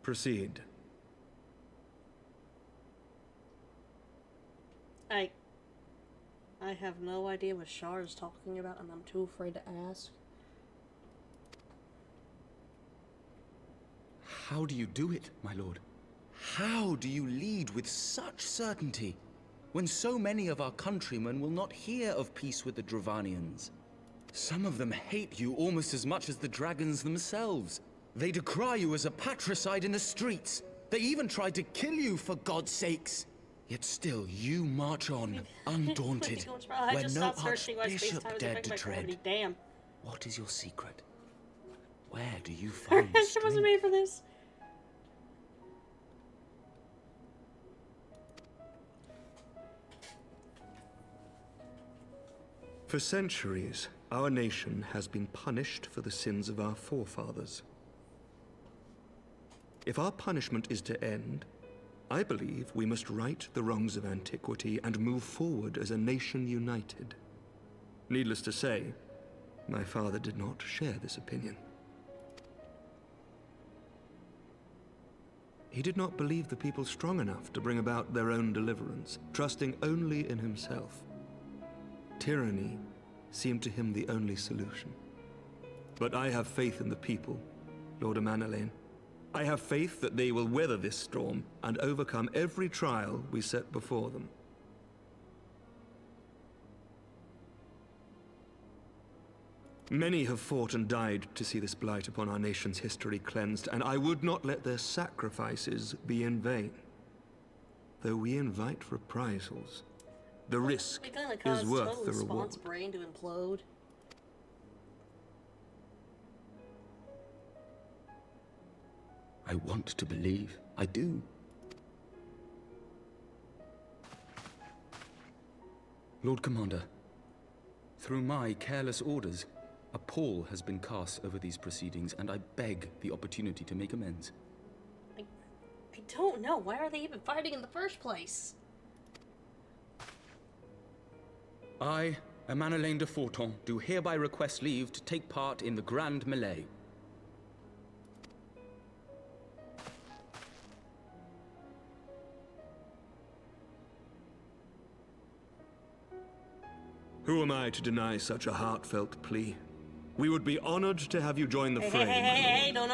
Proceed. I have no idea what Shar is talking about, and I'm too afraid to ask. How do you do it, my lord? How do you lead with such certainty, when so many of our countrymen will not hear of peace with the Dravanians? Some of them hate you almost as much as the dragons themselves. They decry you as a patricide in the streets. They even tried to kill you, for God's sakes. Yet still, you march on, undaunted, where no archbishop dared to tread. Damn. What is your secret? Where do you find the I strength? wasn't made for this. For centuries, our nation has been punished for the sins of our forefathers. If our punishment is to end, I believe we must right the wrongs of antiquity and move forward as a nation united. Needless to say, my father did not share this opinion. He did not believe the people strong enough to bring about their own deliverance, trusting only in himself. Tyranny seemed to him the only solution. But I have faith in the people, Lord Amanalain. I have faith that they will weather this storm and overcome every trial we set before them. Many have fought and died to see this blight upon our nation's history cleansed, and I would not let their sacrifices be in vain. Though we invite reprisals, the risk is worth the reward. Brain to implode. I want to believe. I do. Lord Commander, through my careless orders, A pall has been cast over these proceedings, and I beg the opportunity to make amends. I don't know. Why are they even fighting in the first place? I, Emmanuel de Forton, do hereby request leave to take part in the grand melee. Who am I to deny such a heartfelt plea? We would be honored to have you join the fray. Hey, no.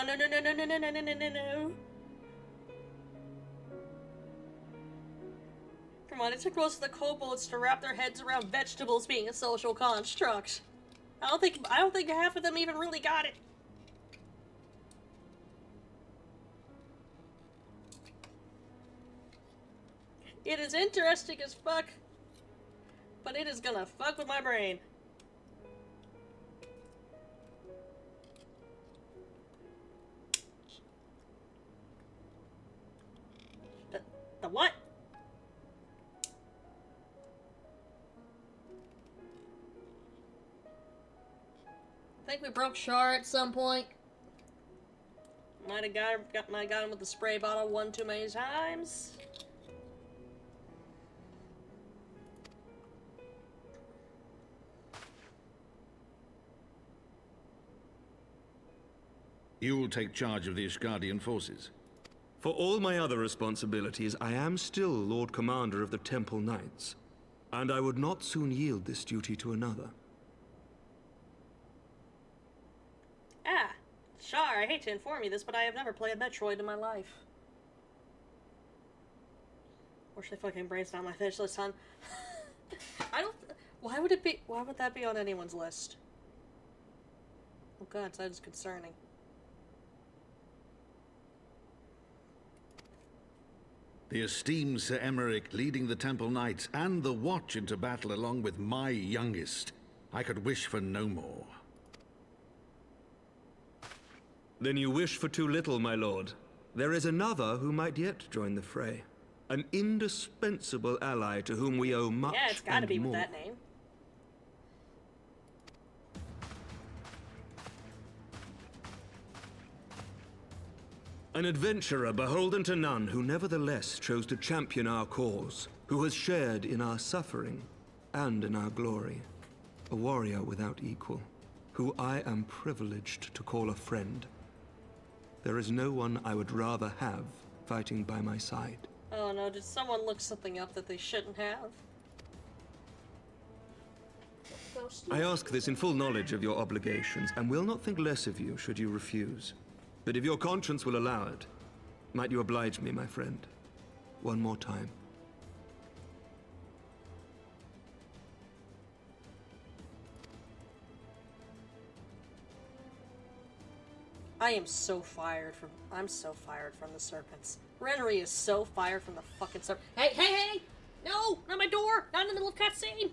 Come on, it took most of the kobolds to wrap their heads around vegetables being a social construct. I don't think half of them even really got it. It is interesting as fuck, but it is gonna fuck with my brain. The what? I think we broke Char at some point. Might have got him with the spray bottle one too many times. You will take charge of the Ishgardian forces. For all my other responsibilities, I am still Lord Commander of the Temple Knights, and I would not soon yield this duty to another. Ah, Char, I hate to inform you this, but I have never played Metroid in my life. Or should I fucking brainstorm my fish list, hon? Why would that be on anyone's list? Oh god, that is concerning. The esteemed Sir Emmerich leading the Temple Knights and the Watch into battle along with my youngest. I could wish for no more. Then you wish for too little, my lord. There is another who might yet join the fray. An indispensable ally to whom we owe much. Yeah, it's gotta be more. with that name. An adventurer beholden to none, who nevertheless chose to champion our cause, who has shared in our suffering and in our glory. A warrior without equal, who I am privileged to call a friend. There is no one I would rather have fighting by my side. Oh no, did someone look something up that they shouldn't have? I ask this in full knowledge of your obligations, and will not think less of you should you refuse. But if your conscience will allow it, might you oblige me, my friend, one more time? I'm so fired from the serpents. Renry is so fired from the fucking serpent. Hey! No! Not my door! Not in the middle of cutscene!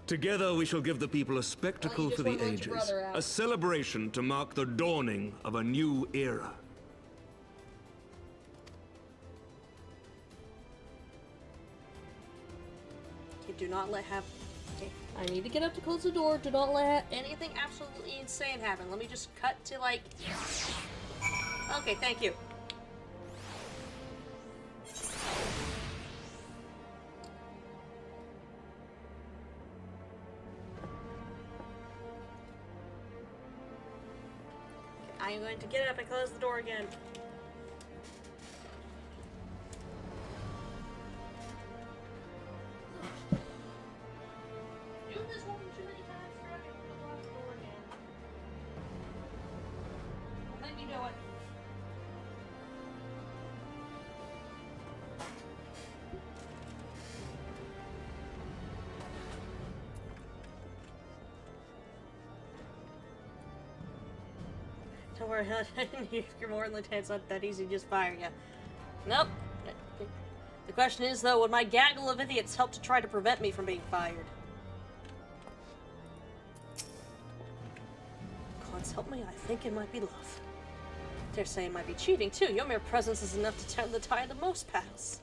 Together we shall give the people a spectacle for the ages. A celebration to mark the dawning of a new era. Okay, do not let okay, I need to get up to close the door. Do not let anything absolutely insane happen. Let me just cut to, like... Okay, thank you. I am going to get up and close the door again. Doing this one too many times, so I can close the door again. Let me do it. Don't worry, if you're more than it's not that easy to just fire you. Nope. The question is, though, would my gaggle of idiots help to try to prevent me from being fired? Gods help me, I think it might be love. Dare say it might be cheating, too. Your mere presence is enough to turn the tide of most pals.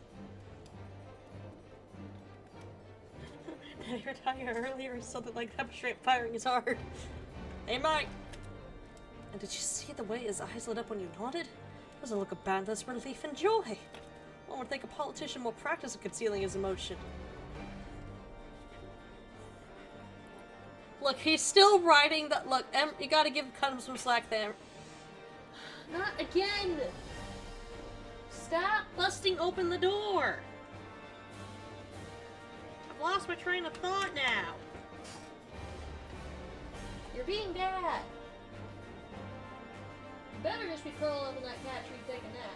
They retire earlier or something like that, but straight firing is hard. They might. And did you see the way his eyes lit up when you nodded? It was a look of boundless relief and joy. One would think a politician will practice at concealing his emotion. Look, he's still writing that. Look, you gotta cut him some slack there. Not again! Stop busting open the door! I've lost my train of thought now. You're being bad. You better just be curled up in that cat tree taking a nap.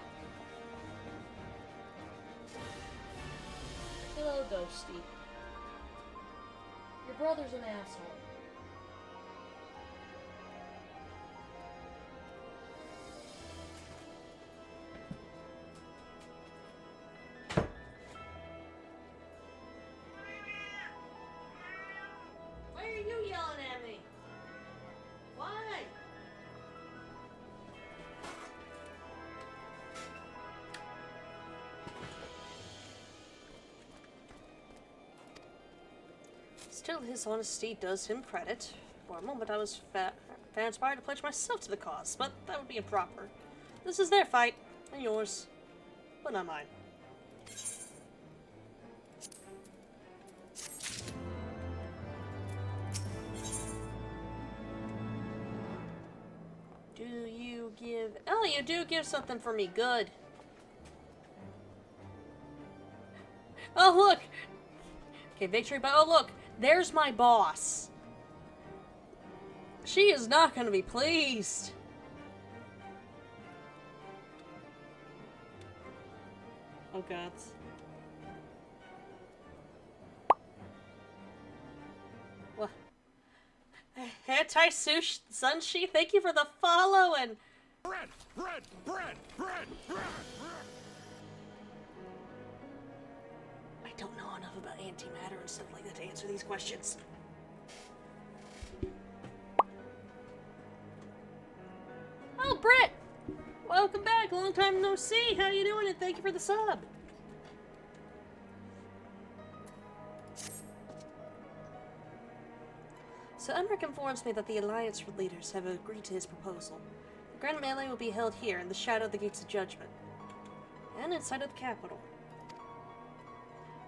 Hello, Ghosty. Your brother's an asshole. Why are you yelling at me? Why? Still, his honesty does him credit. For a moment I was inspired to pledge myself to the cause, but that would be improper. This is their fight, and yours, but not mine. Do you give... Oh, you do give something for me. Good. Oh, look! Okay, victory, but oh, look! There's my boss. She is not going to be pleased. Oh, God. What? Anti-Sunshi, thank you for the follow and... Bread! I don't know enough about antimatter and stuff like that to answer these questions. Oh, Britt! Welcome back. Long time no see. How you doing? And thank you for the sub. So Emmerich informs me that the Alliance leaders have agreed to his proposal. The Grand Melee will be held here in the shadow of the Gates of Judgment, and inside of the capital.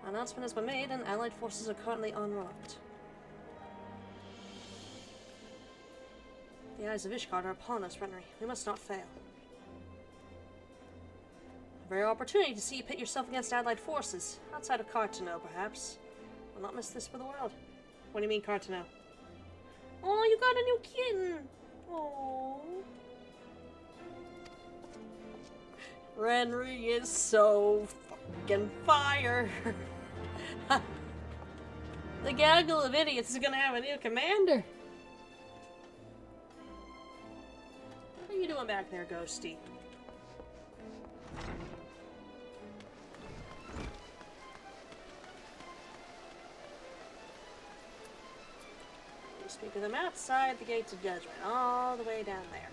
An announcement has been made, and Allied forces are currently en route. The eyes of Ishgard are upon us, Renry. We must not fail. A rare opportunity to see you pit yourself against Allied forces, outside of Cartano, perhaps. We'll not miss this for the world. What do you mean, Cartano? Oh, you got a new kitten! Oh. Renry is so fucking fire. The gaggle of idiots is gonna have a new commander. What are you doing back there, Ghosty? You speak of them outside the Gates of Judgment, all the way down there.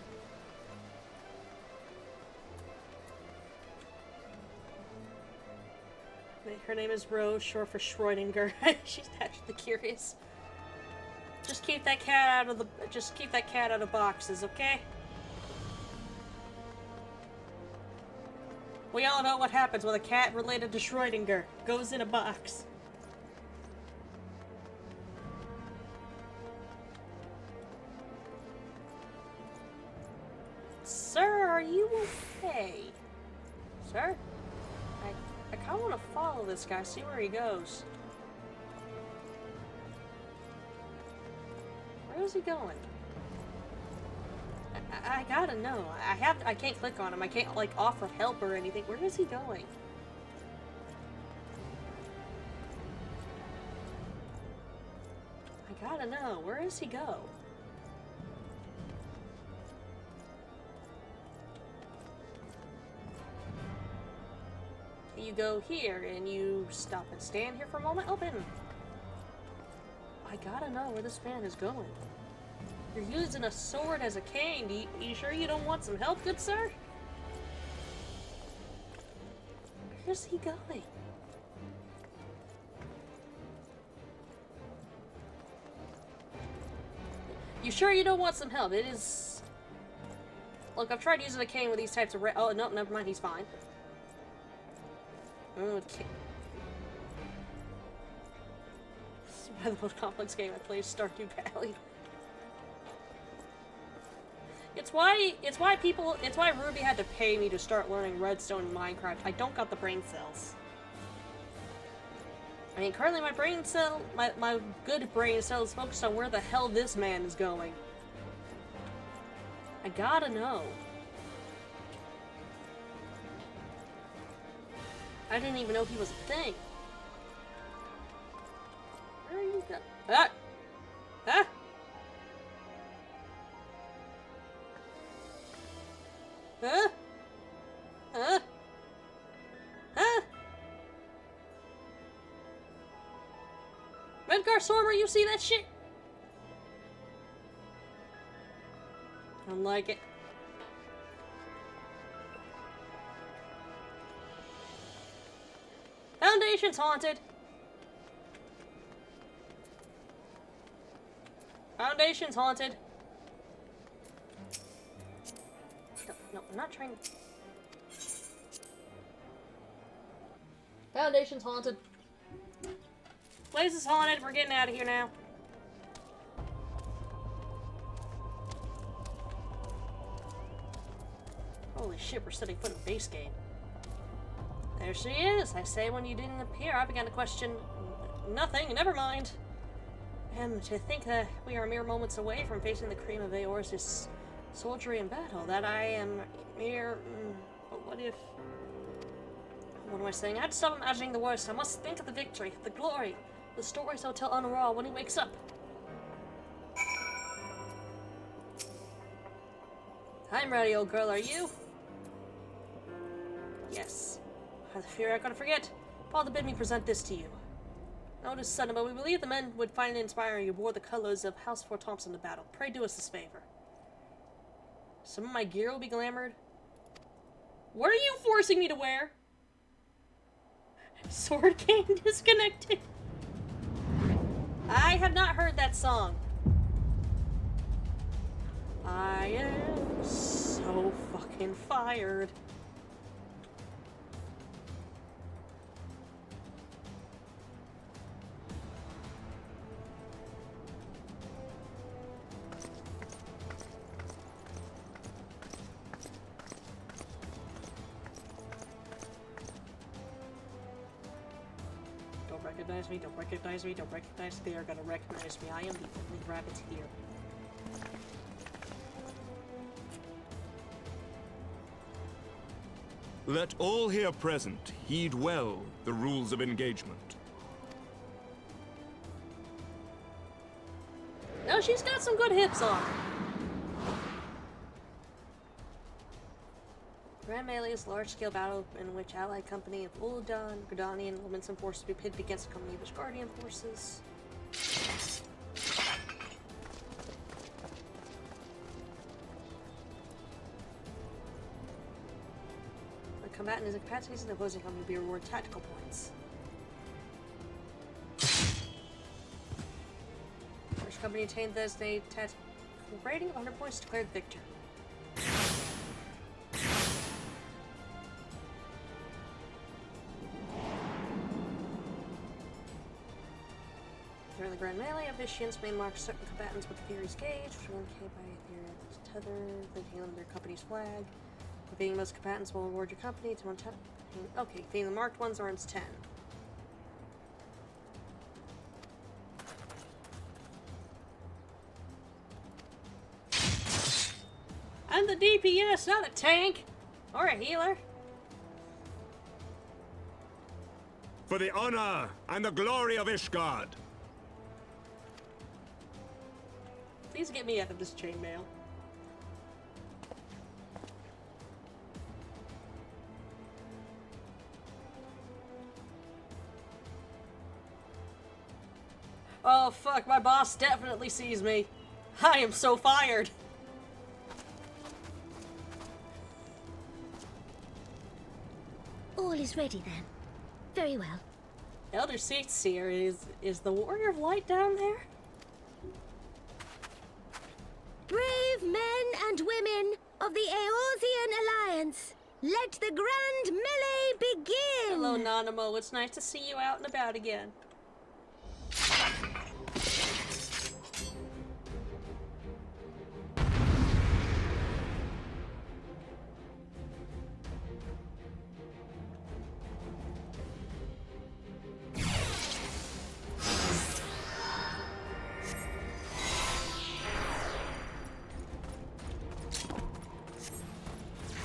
Her name is Rose, short for Schrödinger. She's naturally curious. Just keep that cat out of boxes, okay? We all know what happens when a cat related to Schrödinger goes in a box. Sir, are you okay? Sir? I kind of want to follow this guy, see where he goes. Where is he going? I gotta know. I can't click on him. I can't, like, offer help or anything. Where is he going? I gotta know. Where does he go? You go here and you stop and stand here for a moment. Open. I gotta know where this man is going. You're using a sword as a cane. You sure you don't want some help, good sir? Where's he going? You sure you don't want some help? It is... Look, I've tried using a cane with these types of oh, no, never mind, he's fine. Okay. This is probably the most complex game I played, Stardew Valley. It's why Ruby had to pay me to start learning Redstone in Minecraft. I don't got the brain cells. I mean, currently my brain cell, my good brain cell is focused on where the hell this man is going. I gotta know. I didn't even know he was a thing. Where are you going? Ah! Ah! Huh? Huh? Huh? Redgar Stormer, you see that shit? I don't like it. Foundation's haunted. Foundation's haunted. No, I'm not trying. Foundation's haunted. Place is haunted. We're getting out of here now. Holy shit, we're setting foot in base game. There she is. I say when you didn't appear, I began to question nothing. Never mind. And to think that we are mere moments away from facing the cream of Aor's soldiery in battle, that I am mere... but what if... What am I saying? I had to stop imagining the worst. I must think of the victory, the glory, the stories I'll tell Unraw when he wakes up. I'm ready, old girl, are you? Yes. I have the fear I'm gonna forget. Father bid me present this to you. Notice, son, but we believe the men would find it inspiring you wore the colors of House Fort Thompson to battle. Pray do us this favor. Some of my gear will be glamored. What are you forcing me to wear? Sword cane disconnected. I have not heard that song. I am so fucking fired. Don't recognize me, don't recognize me, don't recognize me. They are gonna recognize me. I am the only rabbit here. Let all here present heed well the rules of engagement. No, she's got some good hips on her. Grand Melee is a large-scale battle in which allied company of Uldan, Gridani, and Wilminson forces be pitted against a company of Ishgardian forces. The combatant is incapacitated and the opposing company will be rewarded tactical points. First company attained the designated tactical rating, 100 points, declared victor. During the Grand Melee, Avicians may mark certain combatants with the Fury's Gauge, which will indicate by their tether, linking them to their company's flag. Defeating most combatants will reward your company to 1 10. Okay, defeating the marked ones earns 10. I'm the DPS, not a tank! Or a healer. For the honor and the glory of Ishgard. Please get me out of this chainmail. Oh fuck, my boss definitely sees me. I am so fired. All is ready then. Very well. Elder Seer is the Warrior of Light down there? and women of the Eorzean Alliance, let the grand melee begin! Hello, Nanamo. It's nice to see you out and about again.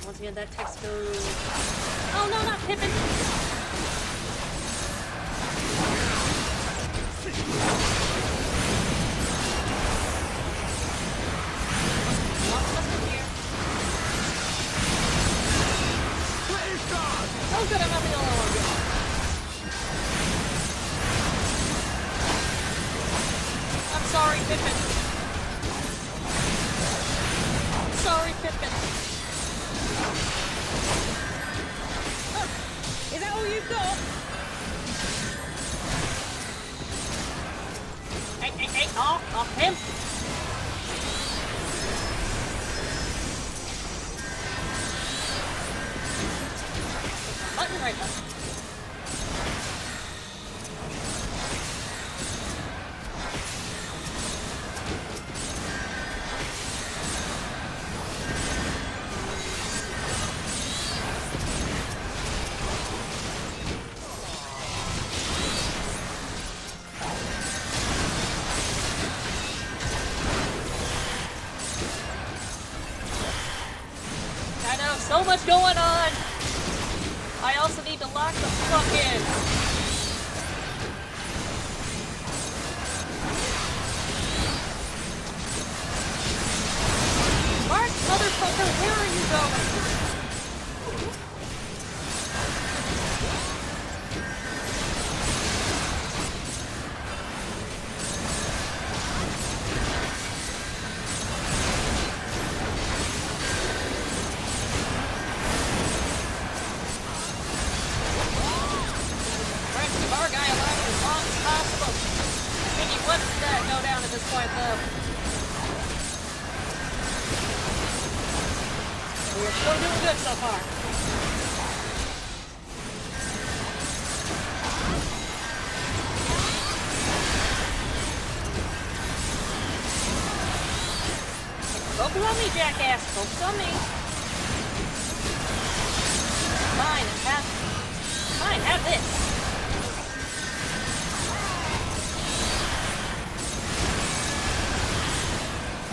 Once again, that text goes... Oh no, not Pippin! Oh good, I'm not the only one. I'm sorry, Pippin. Sorry, Pippin. Is that all you've got? Hey, off him! Button right button. I know, so much going on! I also need to lock the fuck in. Mark, motherfucker, where are you going? Our guy alive as long as possible. Mickey, what did that go down at this point, though? We're still doing good so far. Focus on me, jackass. Focus on me. Fine, have this.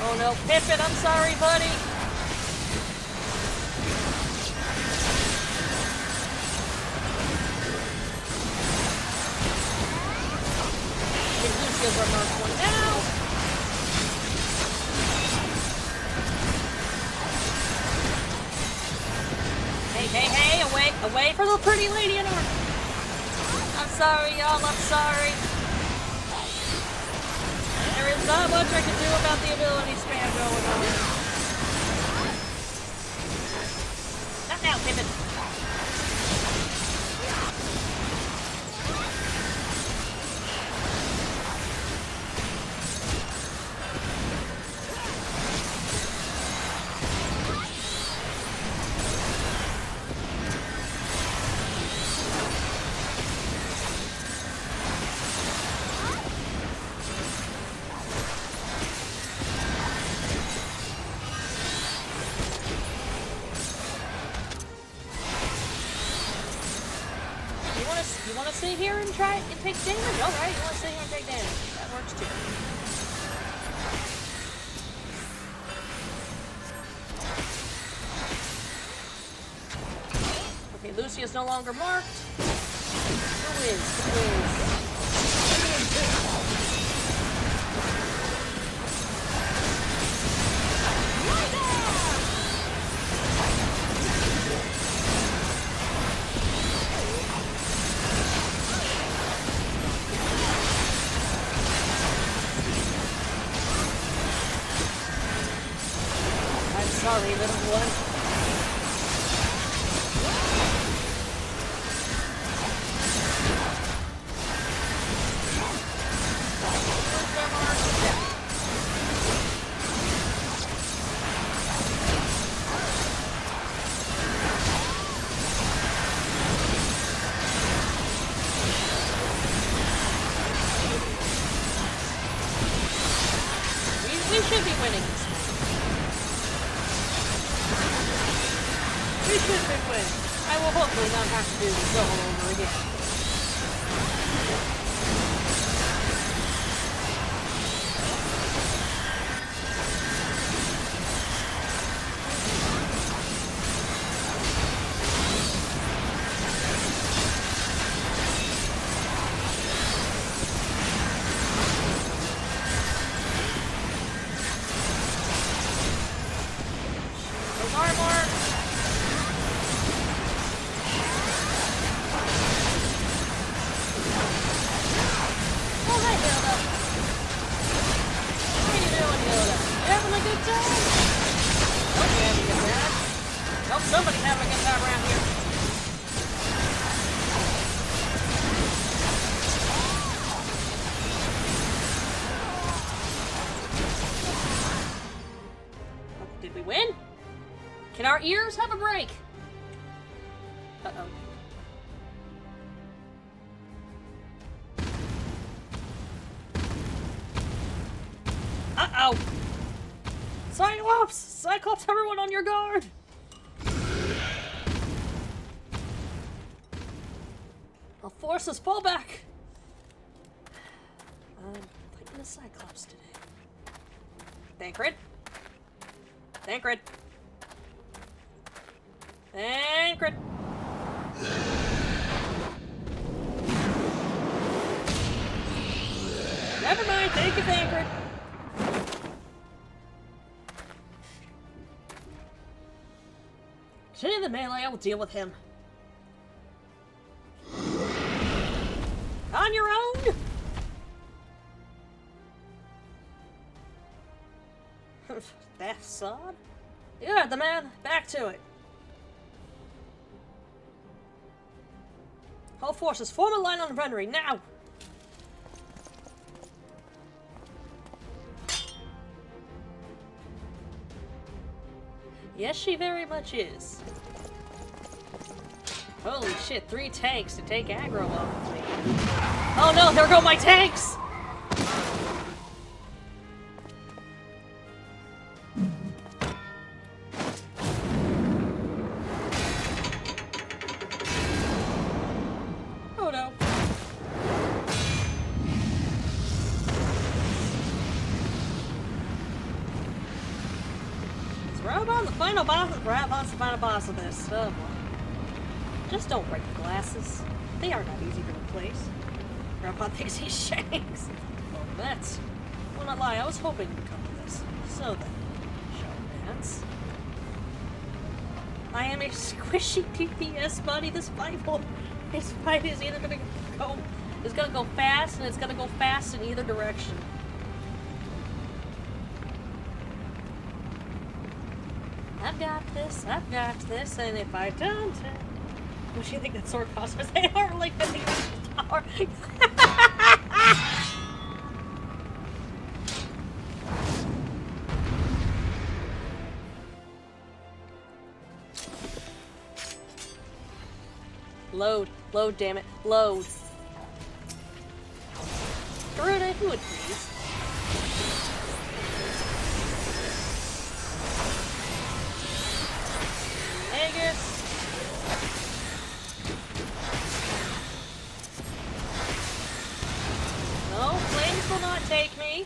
Oh no, Pippin, I'm sorry, buddy. Get Lucio's remote one now. Hey, away for the pretty lady in orange. I'm sorry, y'all, I'm sorry. There is not much I can do about the ability spam going on. Not now, Pippin. You want to sit here and try and take damage? Alright, you want to sit here and take damage. That works too. Okay, Lucy is no longer marked. Who is? Sorry, little one. We should be winning. I will hopefully not have to do this all over again. Somebody having a good time around here. Did we win? Can our ears have a break? Uh-oh. Uh-oh! Cyclops! Cyclops, everyone on your guard! Our forces fall back! Fighting the Cyclops today. Thancred? Thancred? Thancred! Never mind, thank you, Thancred. Continue the melee, I will deal with him. On your own? That sod? Yeah, the man. Back to it. All forces, form a line on Renry, now! Yes, she very much is. Holy shit, 3 tanks to take aggro off of me. Oh no, there go my tanks! Oh no. Is Rabon the final boss? Rabon's the final boss of this. Oh boy. Just don't break the glasses. They are not easy to replace. Grandpa thinks he's Shanks. Well, that's... Well, not lie, I was hoping to come to this. So then, show dance. I am a squishy DPS buddy. This fight is either gonna go fast, and it's gonna go fast in either direction. I've got this, and if I don't... What do you think that sword costs? They are like $50 Load, damn it. Load. Garuda, if you would please. Aegis. No, flames will not take me.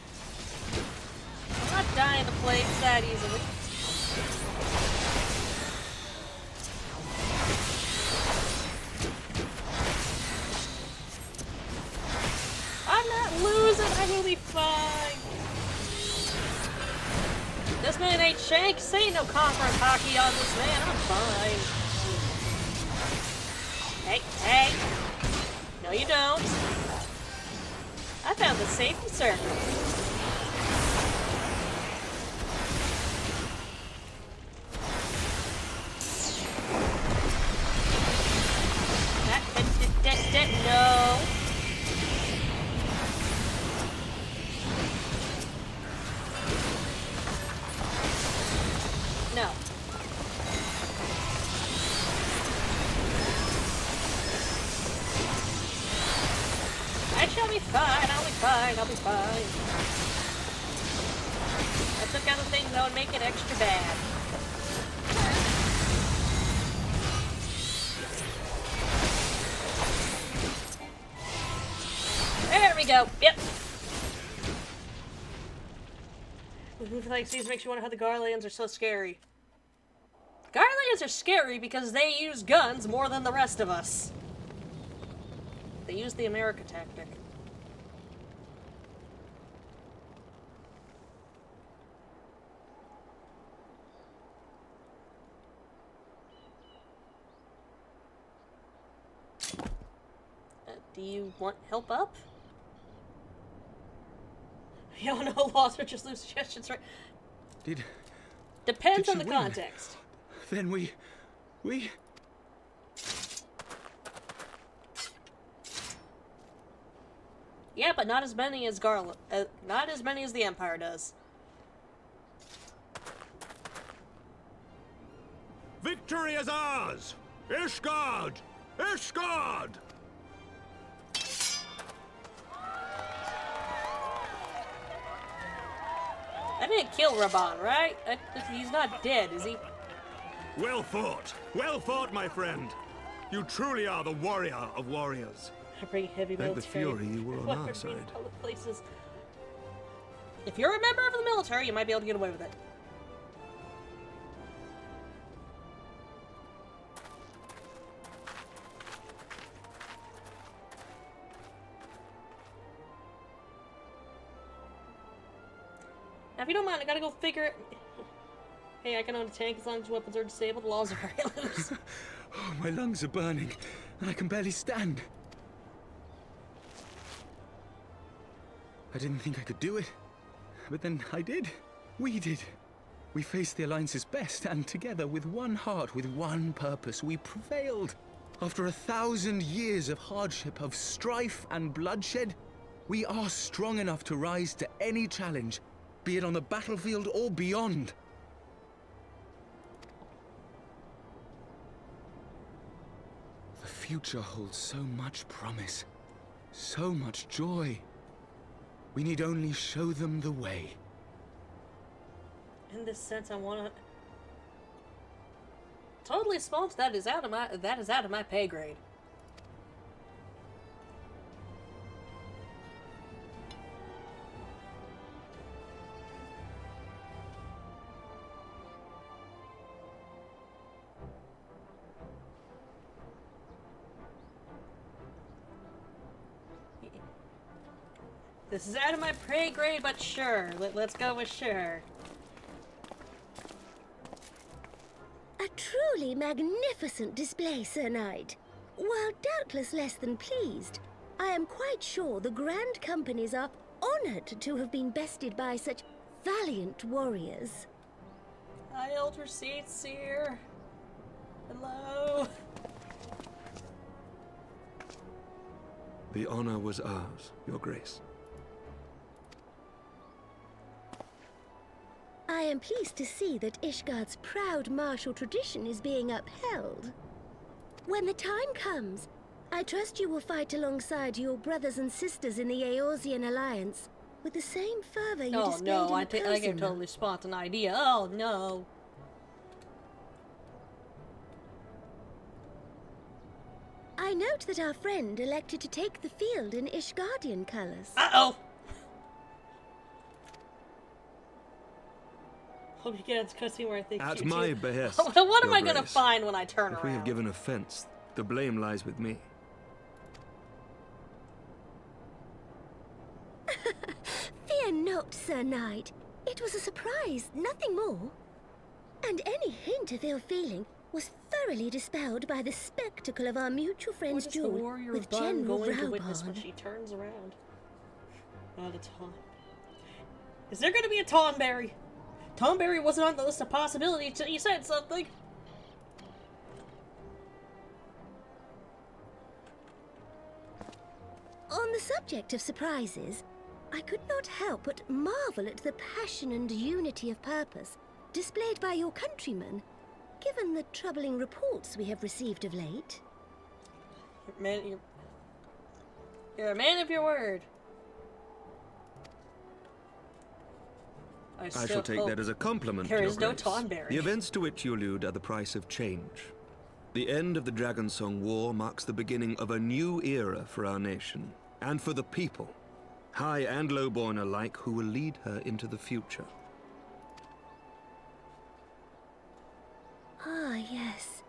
I'm not dying to flames that easily. I'm not losing, I will be fine. This man ain't Shanks, ain't no conference hockey on this man, I'm fine. Hey. No you don't. I found the safety circle. No. No. I shall be fine, I'll be fine. That's the kind of thing that would make it extra bad. go. Yep. Like, these makes you wonder how the Garleans are so scary. Garleans are scary because they use guns more than the rest of us. They use the America tactic. Do you want help up? Yo, no, laws are just loose suggestions, right? Depends on the context. Then we... Yeah, but not as many as not as many as the Empire does. Victory is ours! Ishgard! Ishgard! I didn't kill Raban, right? He's not dead, is he? Well fought! Well fought, my friend! You truly are the warrior of warriors. I bring heavy Thank military. the Fury you were on our side. Public places. If you're a member of the military, you might be able to get away with it. Now, if you don't mind, I gotta go figure it. Hey, I can own a tank as long as weapons are disabled. The laws are very loose. Oh, my lungs are burning, and I can barely stand. I didn't think I could do it, but then I did. We did. We faced the Alliance's best, and together, with one heart, with one purpose, we prevailed. After 1,000 years of hardship, of strife and bloodshed, we are strong enough to rise to any challenge, be it on the battlefield or beyond. The future holds so much promise, so much joy. We need only show them the way. In this sense, I want to totally sponsor. That is out of my pay grade. This is out of my pay grade, but sure. Let's go with sure. A truly magnificent display, Sir Knight. While doubtless less than pleased, I am quite sure the Grand Companies are honored to have been bested by such valiant warriors. Hi, Elder Seer. Hello. The honor was ours, Your Grace. I am pleased to see that Ishgard's proud martial tradition is being upheld. When the time comes, I trust you will fight alongside your brothers and sisters in the Eorzean Alliance with the same fervor you displayed in I person. can totally spot an idea. Oh no. I note that our friend elected to take the field in Ishgardian colors. Uh-oh. Hope you get a cutscene where I think At you my do. behest. What am Your I gonna Grace. find when I turn If around? we have given offense, the blame lies with me. Fear not, Sir Knight. It was a surprise, nothing more. And any hint of ill feeling was thoroughly dispelled by the spectacle of our mutual friend's What is the duel warrior with of Bun General going to witness when Rauban. she turns around? Not a Tom. Is there gonna be a Tomberry? Tomberry wasn't on the list of possibilities until you said something. On the subject of surprises, I could not help but marvel at the passion and unity of purpose displayed by your countrymen, given the troubling reports we have received of late. You're a man of your word. I shall take that as a compliment, there Your is no Grace. Tonberry. The events to which you allude are the price of change. The end of the Dragonsong War marks the beginning of a new era for our nation, and for the people. high and lowborn alike, who will lead her into the future. Ah, yes.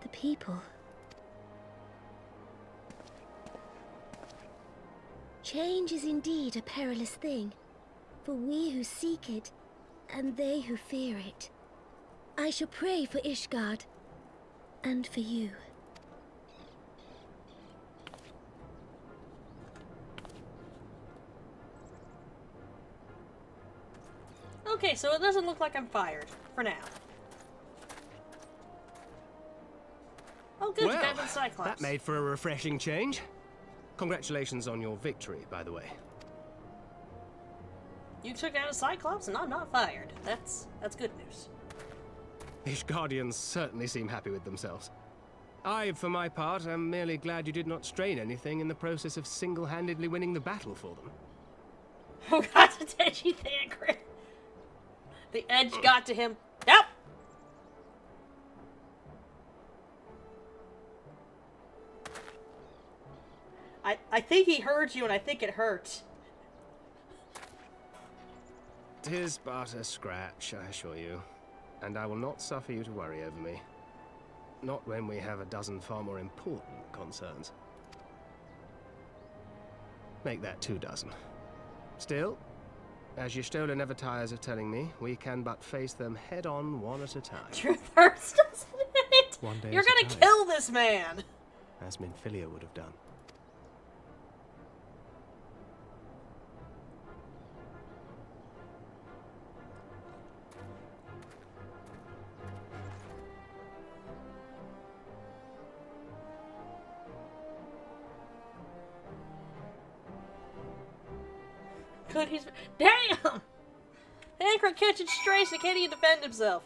The people. Change is indeed a perilous thing, for we who seek it, and they who fear it. I shall pray for Ishgard, and for you. Okay, so it doesn't look like I'm fired, for now. Oh good, you Well, got the Cyclops. that made for a refreshing change. Congratulations on your victory, by the way. You took down a Cyclops and I'm not fired. That's good news. Ishgardians certainly seem happy with themselves. I, for my part, am merely glad you did not strain anything in the process of single-handedly winning the battle for them. Oh god, it's edgy Thancred. The edge got to him. Yep. I think he heard you and I think it hurt. 'Tis but a scratch, I assure you. And I will not suffer you to worry over me. Not when we have a dozen far more important concerns. Make that 2 dozen. Still, as Y'shtola never tires of telling me, we can but face them head-on one at a time. Truth hurts, doesn't it? One day You're at a gonna time. kill this man! As Minfilia would have done. Good, he's... Damn! Thancred catching strays and can't even defend himself.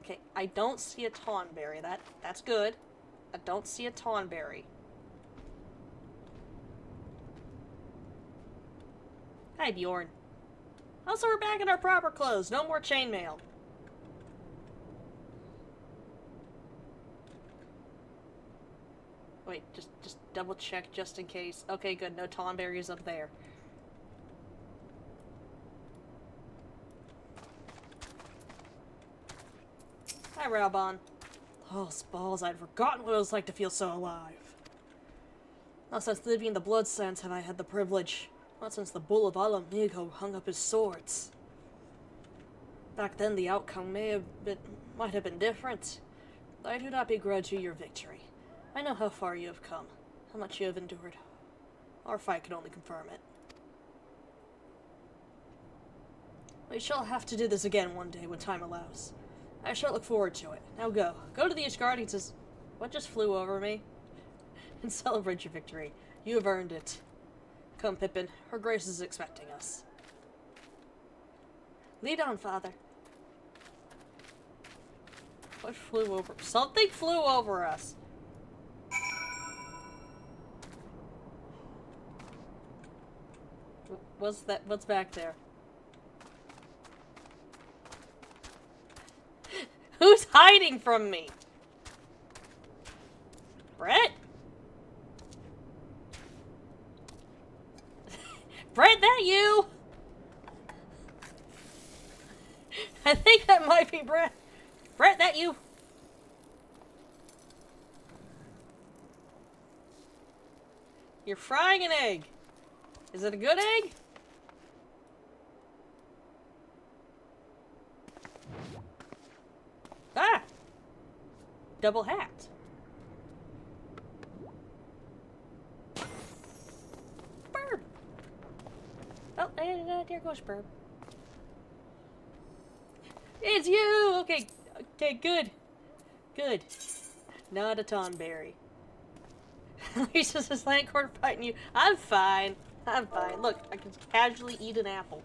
Okay, I don't see a Tonberry. That's good. I don't see a Tonberry. Hi, Bjorn. Also, we're back in our proper clothes. No more chainmail. Wait, just double check just in case. Okay, good. No Tonberries up there. Hi, Raubon. Oh, balls, I'd forgotten what it was like to feel so alive. Not since living in the Blood Sands have I had the privilege. Not since the Bull of Alamigo hung up his swords. Back then, the outcome might have been different. I do not begrudge you your victory. I know how far you have come, how much you have endured. Our fight can only confirm it. We shall have to do this again one day when time allows. I shall look forward to it. Now go. Go to the Ishgardians. What just flew over me? And celebrate your victory. You have earned it. Come, Pippin. Her Grace is expecting us. Lead on, Father. What flew over? Something flew over us. What's that? What's back there? Who's hiding from me? Brett? Brett, that you? I think that might be Brett. Brett, that you? You're frying an egg. Is it a good egg? Ah! Double hat. Burb! Oh, there goes Burb. It's you! Okay, okay, good. Good. Not a Tonberry. Lisa says, Landcourt fighting you. I'm fine. I'm fine. Look, I can casually eat an apple.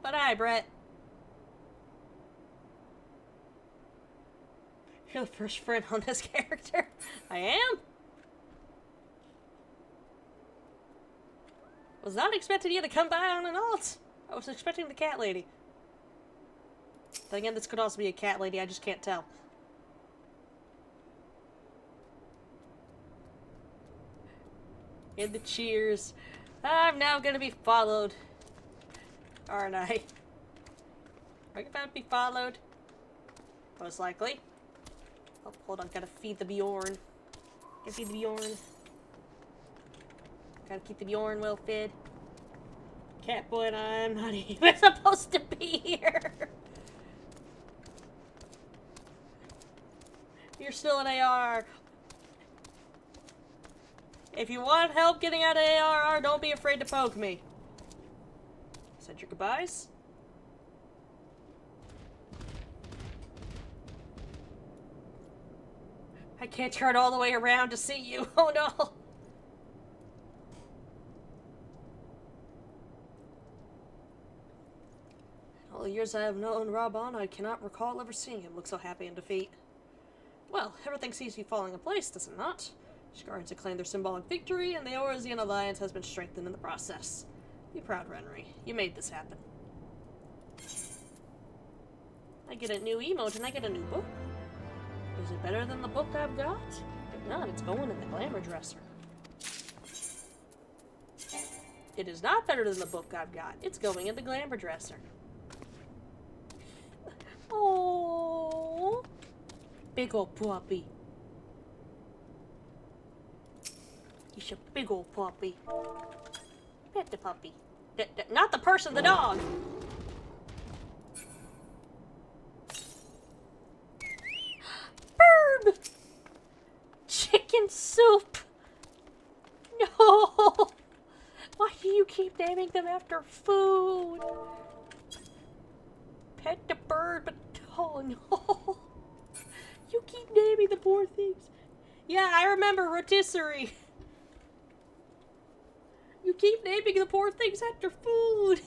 But hi, Brett. You're the first friend on this character. I am? Was not expecting you to come by on an alt. I was expecting the cat lady. Then again, this could also be a cat lady, I just can't tell. In the cheers. I'm now gonna be followed. Aren't I? Are you about to be followed? Most likely. Oh, hold on, gotta feed the Bjorn. Gotta feed the Bjorn. Gotta keep the Bjorn well fed. Catboy and I'm not even supposed to be here. You're still an AR. If you want help getting out of ARR, don't be afraid to poke me. Said your goodbyes. I can't turn all the way around to see you. Oh no. All the years I have known Raban, I cannot recall ever seeing him look so happy in defeat. Well, everything seems to be falling in place, does it not? Shkarans have claimed their symbolic victory, and the Orosian alliance has been strengthened in the process. Be proud, Renry. You made this happen. I get a new emote and I get a new book. Is it better than the book I've got? If not, it's going in the glamour dresser. It is not better than the book I've got. It's going in the glamour dresser. Oh, big ol' puppy. He's a big ol' puppy. Pet the puppy. Not the person, the dog. Bird! Chicken soup! No! Why do you keep naming them after food? Pet the bird, but oh no! You keep naming the poor things. Yeah, I remember rotisserie. You keep naming the poor things after food.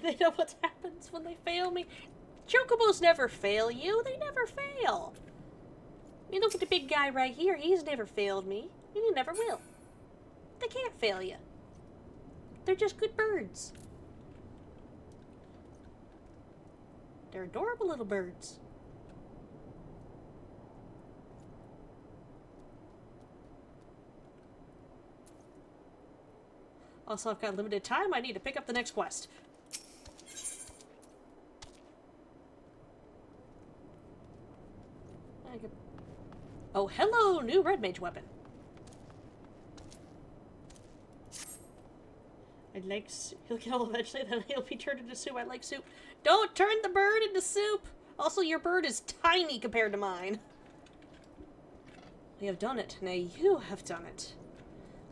They know what happens when they fail me. Chocobos never fail you. They never fail. I mean, look at the big guy right here. He's never failed me. And he never will. They can't fail you. They're just good birds. They're adorable little birds. Also, I've got limited time. I need to pick up the next quest. Oh, hello! New red mage weapon. I like soup. He'll get old eventually, then he'll be turned into soup. I like soup. Don't turn the bird into soup! Also, your bird is tiny compared to mine. We have done it. Nay, you have done it.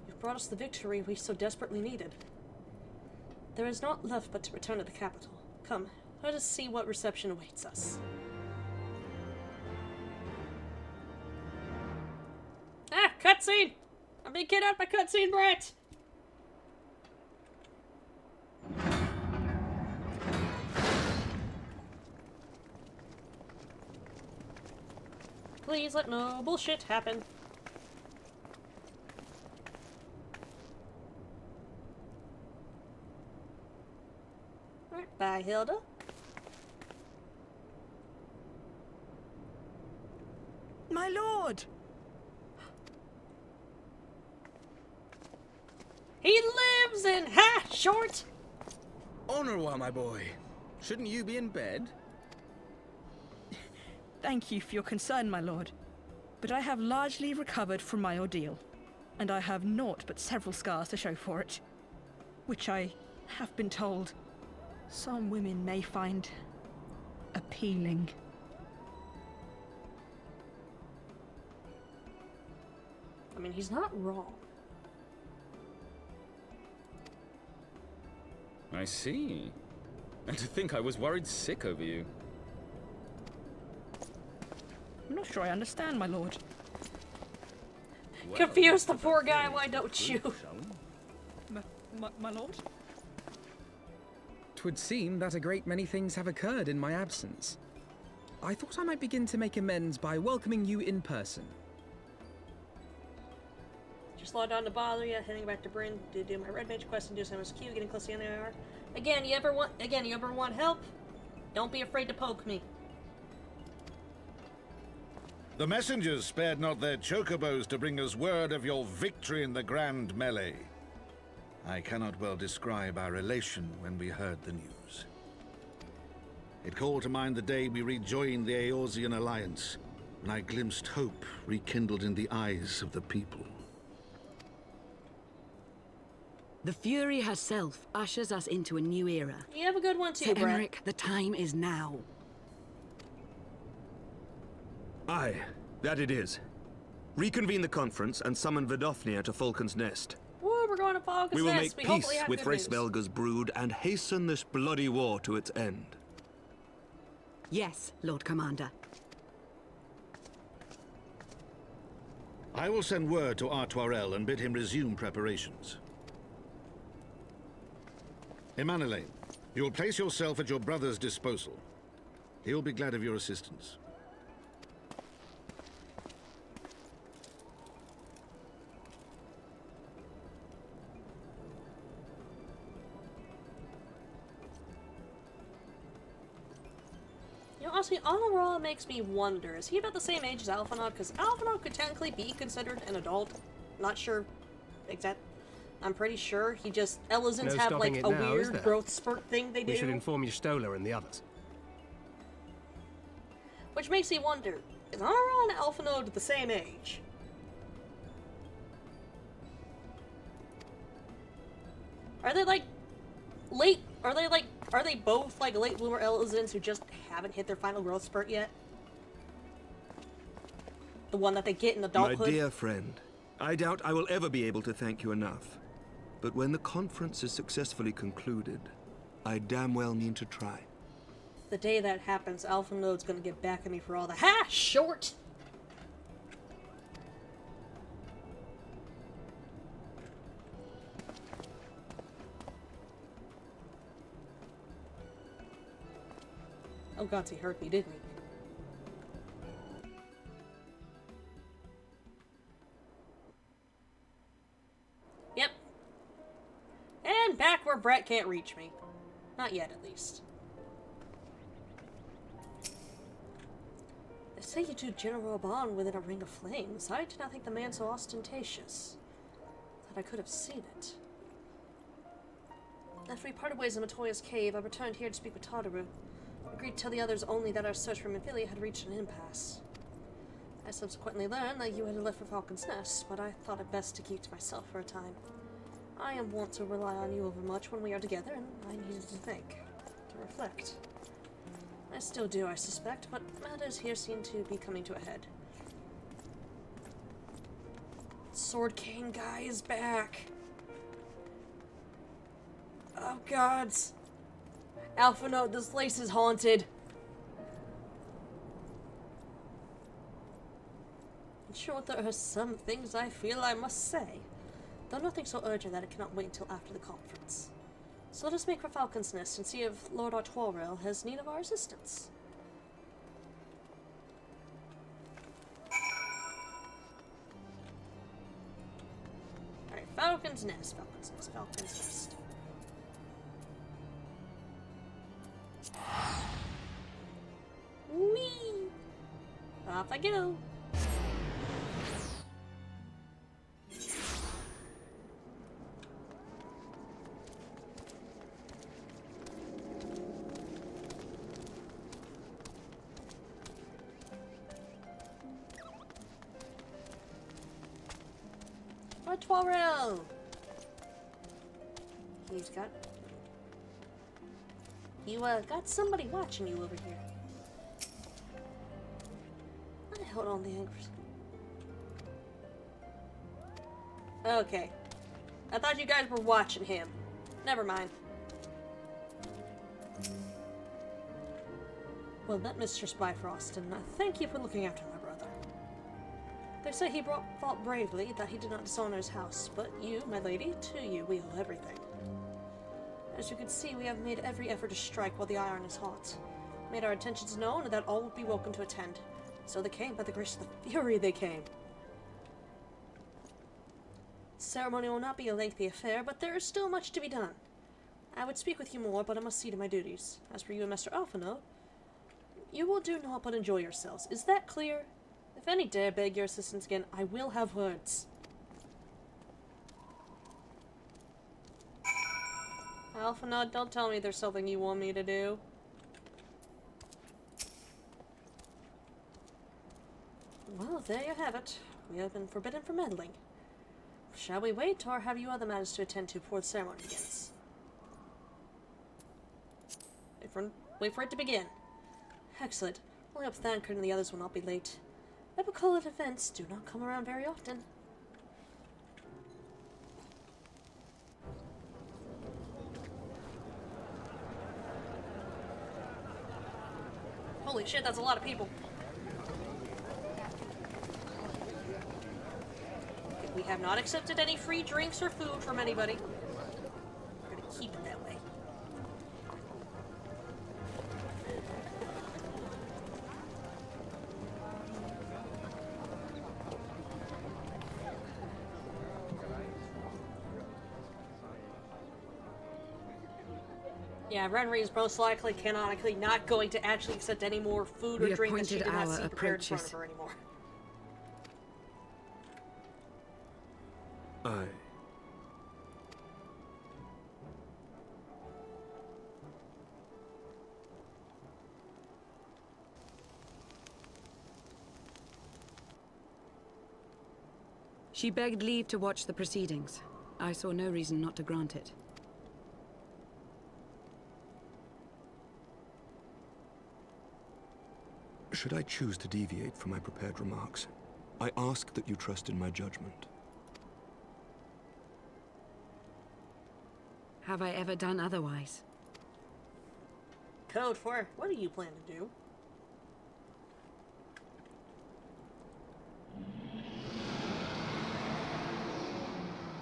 You've brought us the victory we so desperately needed. There is naught left but to return to the capital. Come, let us see what reception awaits us. Ah, cutscene! I'm being kidnapped by cutscene brat! Please let no bullshit happen. Alright, bye, Hilda. My lord! He lives in short! Honorwa, my boy. Shouldn't you be in bed? Thank you for your concern, my lord. But I have largely recovered from my ordeal, and I have naught but several scars to show for it. Which I have been told some women may find appealing. I mean, he's not wrong. I see. And to think I was worried sick over you. I'm not sure I understand, my lord. Well, Confuse the poor guy, why don't you? My lord? 'Twould seem that a great many things have occurred in my absence. I thought I might begin to make amends by welcoming you in person. Just logged on to bother you, heading back to Bryn to do my red mage quest and do some SQ, getting close to the NAR. Again, you ever want help? Don't be afraid to poke me. The messengers spared not their chocobos to bring us word of your victory in the grand melee. I cannot well describe our elation when we heard the news. It called to mind the day we rejoined the Eorzean alliance, when I glimpsed hope rekindled in the eyes of the people. The Fury herself ushers us into a new era. You have a good one too, Sir Brett. Emmerich, the time is now. Aye, that it is. Reconvene the conference and summon Vidofnir to Falcon's Nest. Woo, we're going to Falcon's We will Nest. make hopefully peace have with good news. Hraesvelga's brood and hasten this bloody war to its end. Yes, Lord Commander. I will send word to Artoirel and bid him resume preparations. Emanuele, you will place yourself at your brother's disposal. He will be glad of your assistance. You know, honestly, Honorable makes me wonder, is he about the same age as Alphinaud? Because Alphinaud could technically be considered an adult. Not sure exact. I'm pretty sure he just... Elizans No have, stopping like, it a now, is weird there? growth spurt thing they do. We should inform Y'shtola and the others. Which makes me wonder, is Honorable and Alphinaud the same age? Are they, like, late... Are they both, like, late bloomer Elizans who just haven't hit their final growth spurt yet? The one that they get in adulthood? My dear friend, I doubt I will ever be able to thank you enough. But when the conference is successfully concluded, I damn well mean to try. The day that happens, Alphinaud's gonna get back at me for all the ha! Short! Oh god, he hurt me, didn't he? Yep. And back where Brett can't reach me. Not yet, at least. They say you two General Bond within a ring of flames. I did not think the man so ostentatious. That I could have seen it. After we parted ways in Matoya's cave, I returned here to speak with Tadaru. Agreed to tell the others only that our search for Minfilia had reached an impasse. I subsequently learned that you had left for Falcon's Nest, but I thought it best to keep to myself for a time. I am wont to rely on you overmuch when we are together, and I needed to think, to reflect. I still do, I suspect, but matters here seem to be coming to a head. Sword King guy is back. Oh gods. Alphinaud, this place is haunted. In short, there are some things I feel I must say, though nothing so urgent that it cannot wait until after the conference. So let us make for Falcon's Nest and see if Lord Artoirel has need of our assistance. Alright, Falcon's Nest, Falcon's Nest, Falcon's Nest. Whee! Off I go! Artoirel! He's got... You, got somebody watching you over here. I held on the anchors. Okay. I thought you guys were watching him. Never mind. Well, that Mistress Bifrost, and thank you for looking after my brother. They say he fought bravely, that he did not dishonor his house, but you, my lady, to you we owe everything. As you can see, we have made every effort to strike while the iron is hot. Made our intentions known, and that all would be welcome to attend. So they came, by the grace of the Fury they came. The ceremony will not be a lengthy affair, but there is still much to be done. I would speak with you more, but I must see to my duties. As for you and Master Alphino, you will do naught but enjoy yourselves. Is that clear? If any dare beg your assistance again, I will have words. Alphino, don't tell me there's something you want me to do. Well, there you have it. We have been forbidden from meddling. Shall we wait, or have you other matters to attend to before the ceremony begins? Wait for it to begin. Excellent. I hope Thancred and the others will not be late. Epicolet events do not come around very often. Holy shit, that's a lot of people. We have not accepted any free drinks or food from anybody. We're gonna keep it that way. Yeah, Renry is most likely, canonically, not going to actually accept any more food or drink that she did not see prepared in front of her anymore. Aye. She begged leave to watch the proceedings. I saw no reason not to grant it. Should I choose to deviate from my prepared remarks, I ask that you trust in my judgment. Have I ever done otherwise? Code for what do you plan to do?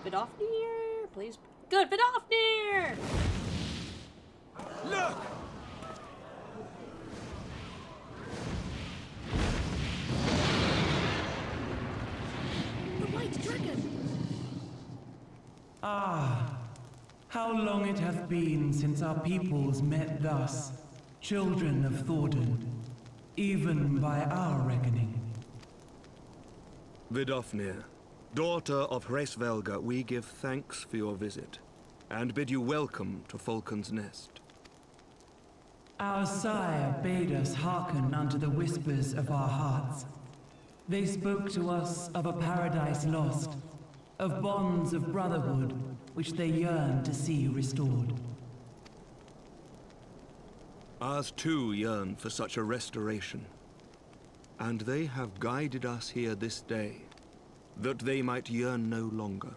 Vidofnir, please. Good, Vidofnir! Look! The White Dragon! Ah, how long it hath been since our peoples met thus, children of Thordan, even by our reckoning. Vidofnir, daughter of Hraesvelga, we give thanks for your visit, and bid you welcome to Falcon's Nest. Our sire bade us hearken unto the whispers of our hearts. They spoke to us of a paradise lost, of bonds of brotherhood which they yearn to see restored. Ours too yearn for such a restoration, and they have guided us here this day, that they might yearn no longer.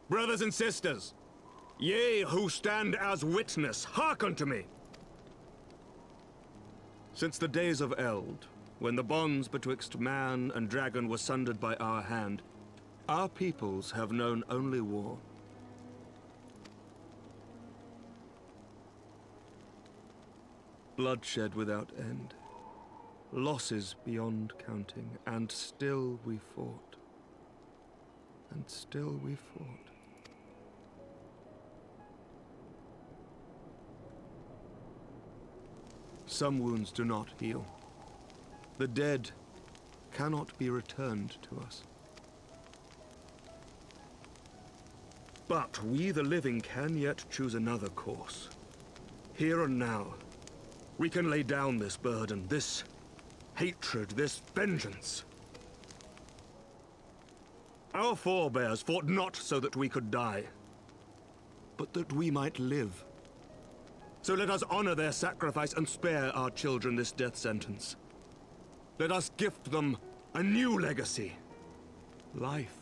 Brothers and sisters, ye who stand as witness, hearken to me. Since the days of Eld, when the bonds betwixt man and dragon were sundered by our hand, our peoples have known only war. Bloodshed without end, losses beyond counting, and still we fought. And still we fought. Some wounds do not heal. The dead cannot be returned to us. But we, the living, can yet choose another course. Here and now, we can lay down this burden, this hatred, this vengeance. Our forebears fought not so that we could die, but that we might live. So let us honor their sacrifice and spare our children this death sentence. Let us gift them a new legacy. Life.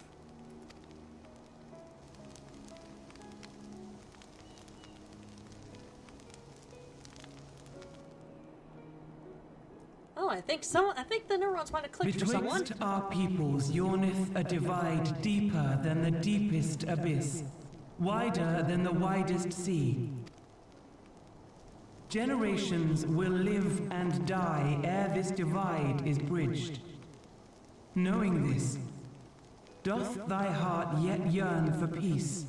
Oh, I think the neurons might have clicked for someone. Betwixt our peoples yearneth a divide deeper than the deepest abyss. wider than the widest sea. Generations will live and die ere this divide is bridged. Knowing this, doth thy heart yet yearn for peace,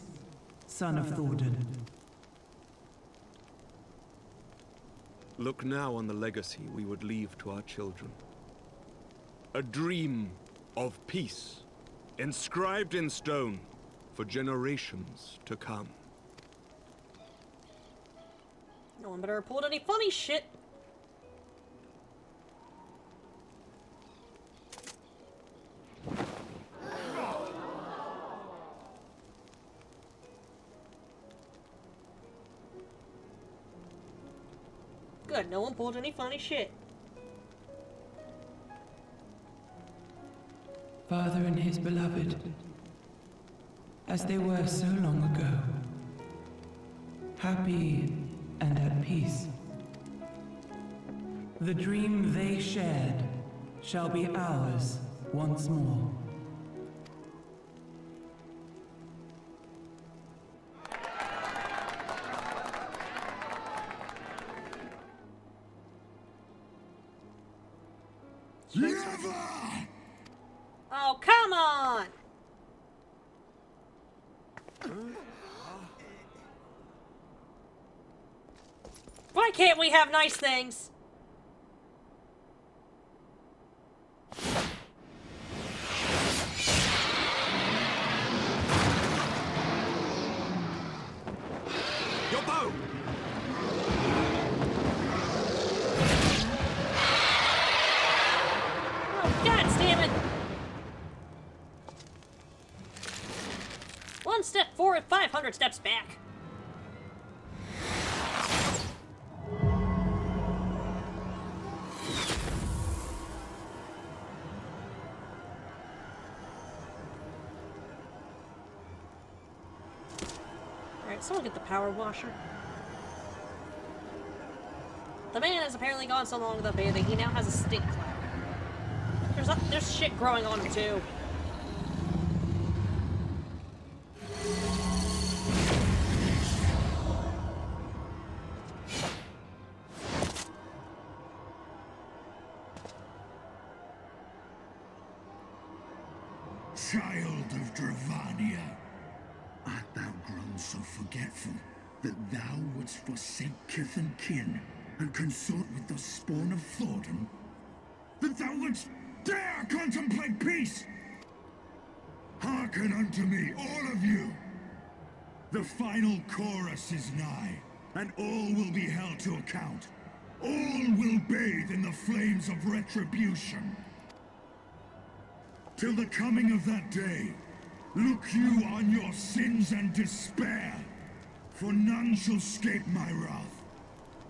son of Thordan? Look now on the legacy we would leave to our children. A dream of peace, inscribed in stone for generations to come. No one better report any funny shit. Good, no one pulled any funny shit. Father and his beloved, as they were so long ago, happy and at peace. The dream they shared shall be ours once more. Never! Oh, come on! Why can't we have nice things? Your bow! Oh, God damn it! One step forward, 500 steps back. Alright, someone get the power washer. The man has apparently gone so long without bathing, he now has a stink cloud. There's shit growing on him too. Child of Dravania, art thou grown so forgetful that thou wouldst forsake kith and kin and consort with the spawn of Thordan? That thou wouldst dare contemplate peace? Hearken unto me, all of you! The final chorus is nigh, and all will be held to account. All will bathe in the flames of retribution. Till the coming of that day, look you on your sins and despair, for none shall escape my wrath.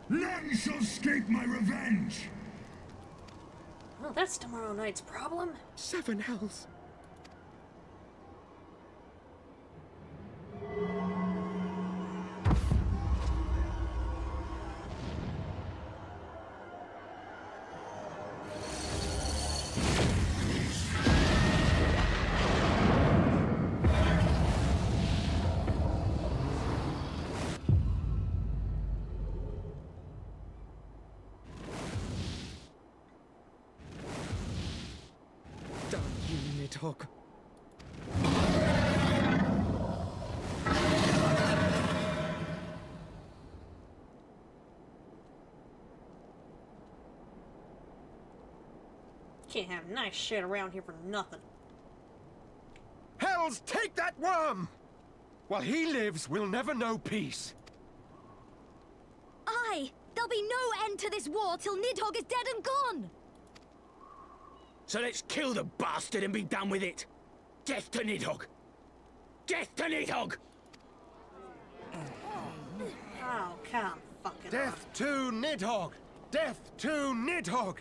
None shall escape my revenge! Well, that's tomorrow night's problem. 7 hells. Damn you, Nidhogg. Can't have nice shit around here for nothing. Hells, take that worm! While he lives, we'll never know peace. Aye! There'll be no end to this war till Nidhogg is dead and gone! So let's kill the bastard and be done with it. Death to Nidhogg! Death to Nidhogg! Oh, come fucking Death to Nidhogg! Death to Nidhogg!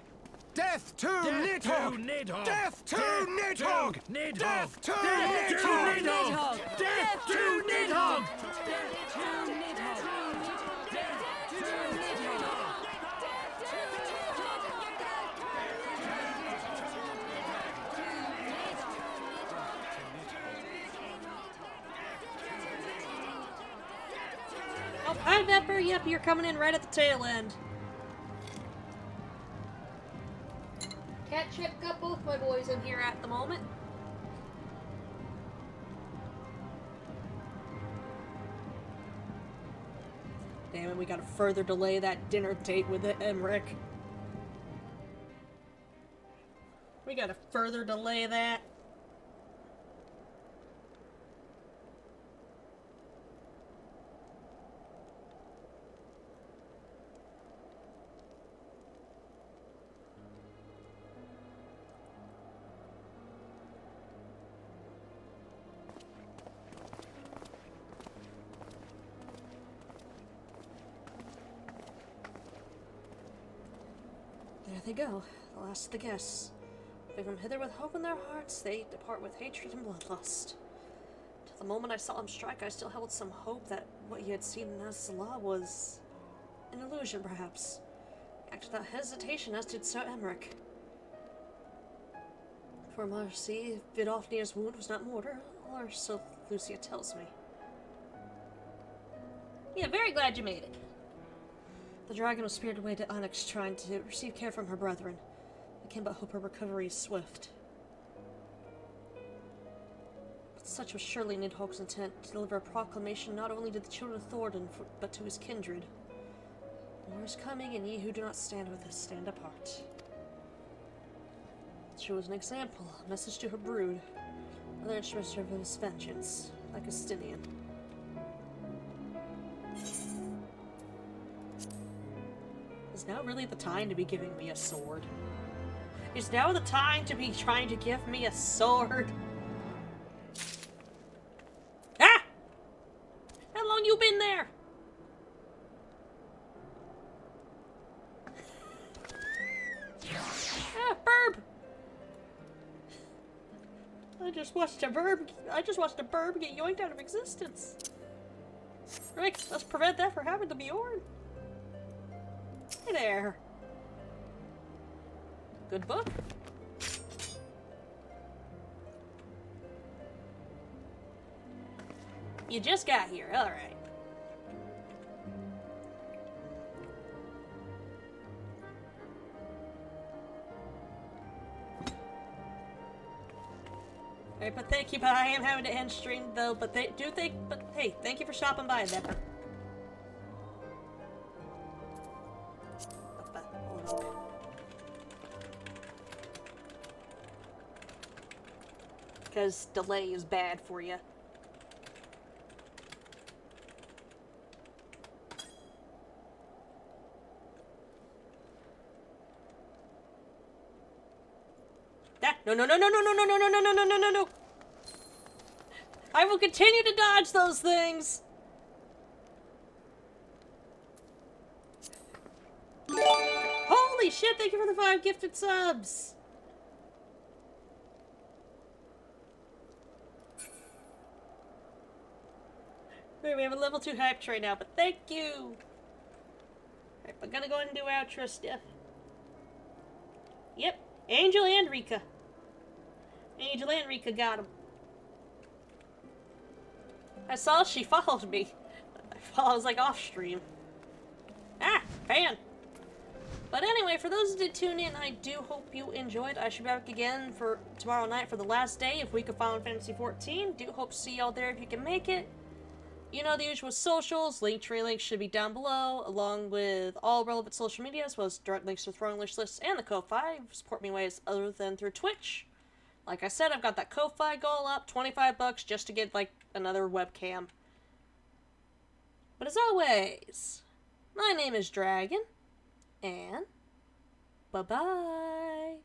Death to Nidhogg! Death to Nidhogg! Death to Nidhogg! Death to Nidhogg! Hi, Vepper. Yep, you're coming in right at the tail end. Cat Chip got both my boys in here at the moment. Damn it, we gotta further delay that dinner date with Emmerich. We gotta further delay that. There they go, the last of the guests. They come hither with hope in their hearts, they depart with hatred and bloodlust. Till the moment I saw him strike, I still held some hope that what he had seen in Azala was an illusion, perhaps. He acted without hesitation, as did Sir Emmerich. For Marcy, Vidofnir's wound was not mortal, or so Lucia tells me. Yeah, very glad you made it. The dragon was spirited away to Onyx, trying to receive care from her brethren. I can but hope her recovery is swift. But such was surely Nidhogg's intent, to deliver a proclamation not only to the children of Thornton, but to his kindred. War is coming, and ye who do not stand with us, stand apart. She was an example, a message to her brood, another instrument of his vengeance, like Justinian. Is now really the time to be giving me a sword? Is now the time to be trying to give me a sword? Ah! How long you been there? Ah, burb! I just watched a burb get yoinked out of existence. Rick, let's prevent that from happening to Bjorn. Hey there. Good book. You just got here, alright. Alright, but thank you, but I am having to end stream though, but hey, thank you for stopping by, Vepper. Because delay is bad for you. No. I will continue to dodge those things. Holy shit, thank you for the 5 gifted subs. We have a level 2 hype train now, but thank you! Alright, I'm gonna go ahead and do outro stuff. Yep, Angel and Rika. Angel and Rika got him. I saw she followed me. I was like off stream. Ah, fan! But anyway, for those who did tune in, I do hope you enjoyed. I should be back again for tomorrow night for the last day of Week of Final Fantasy XIV. Do hope to see y'all there if you can make it. You know the usual socials, Linktree links should be down below, along with all relevant social media, as well as direct links to throwing wish lists and the Ko-Fi. Support me ways other than through Twitch. Like I said, I've got that Ko-Fi goal up, 25 bucks just to get, like, another webcam. But as always, my name is Dragon, and bye-bye.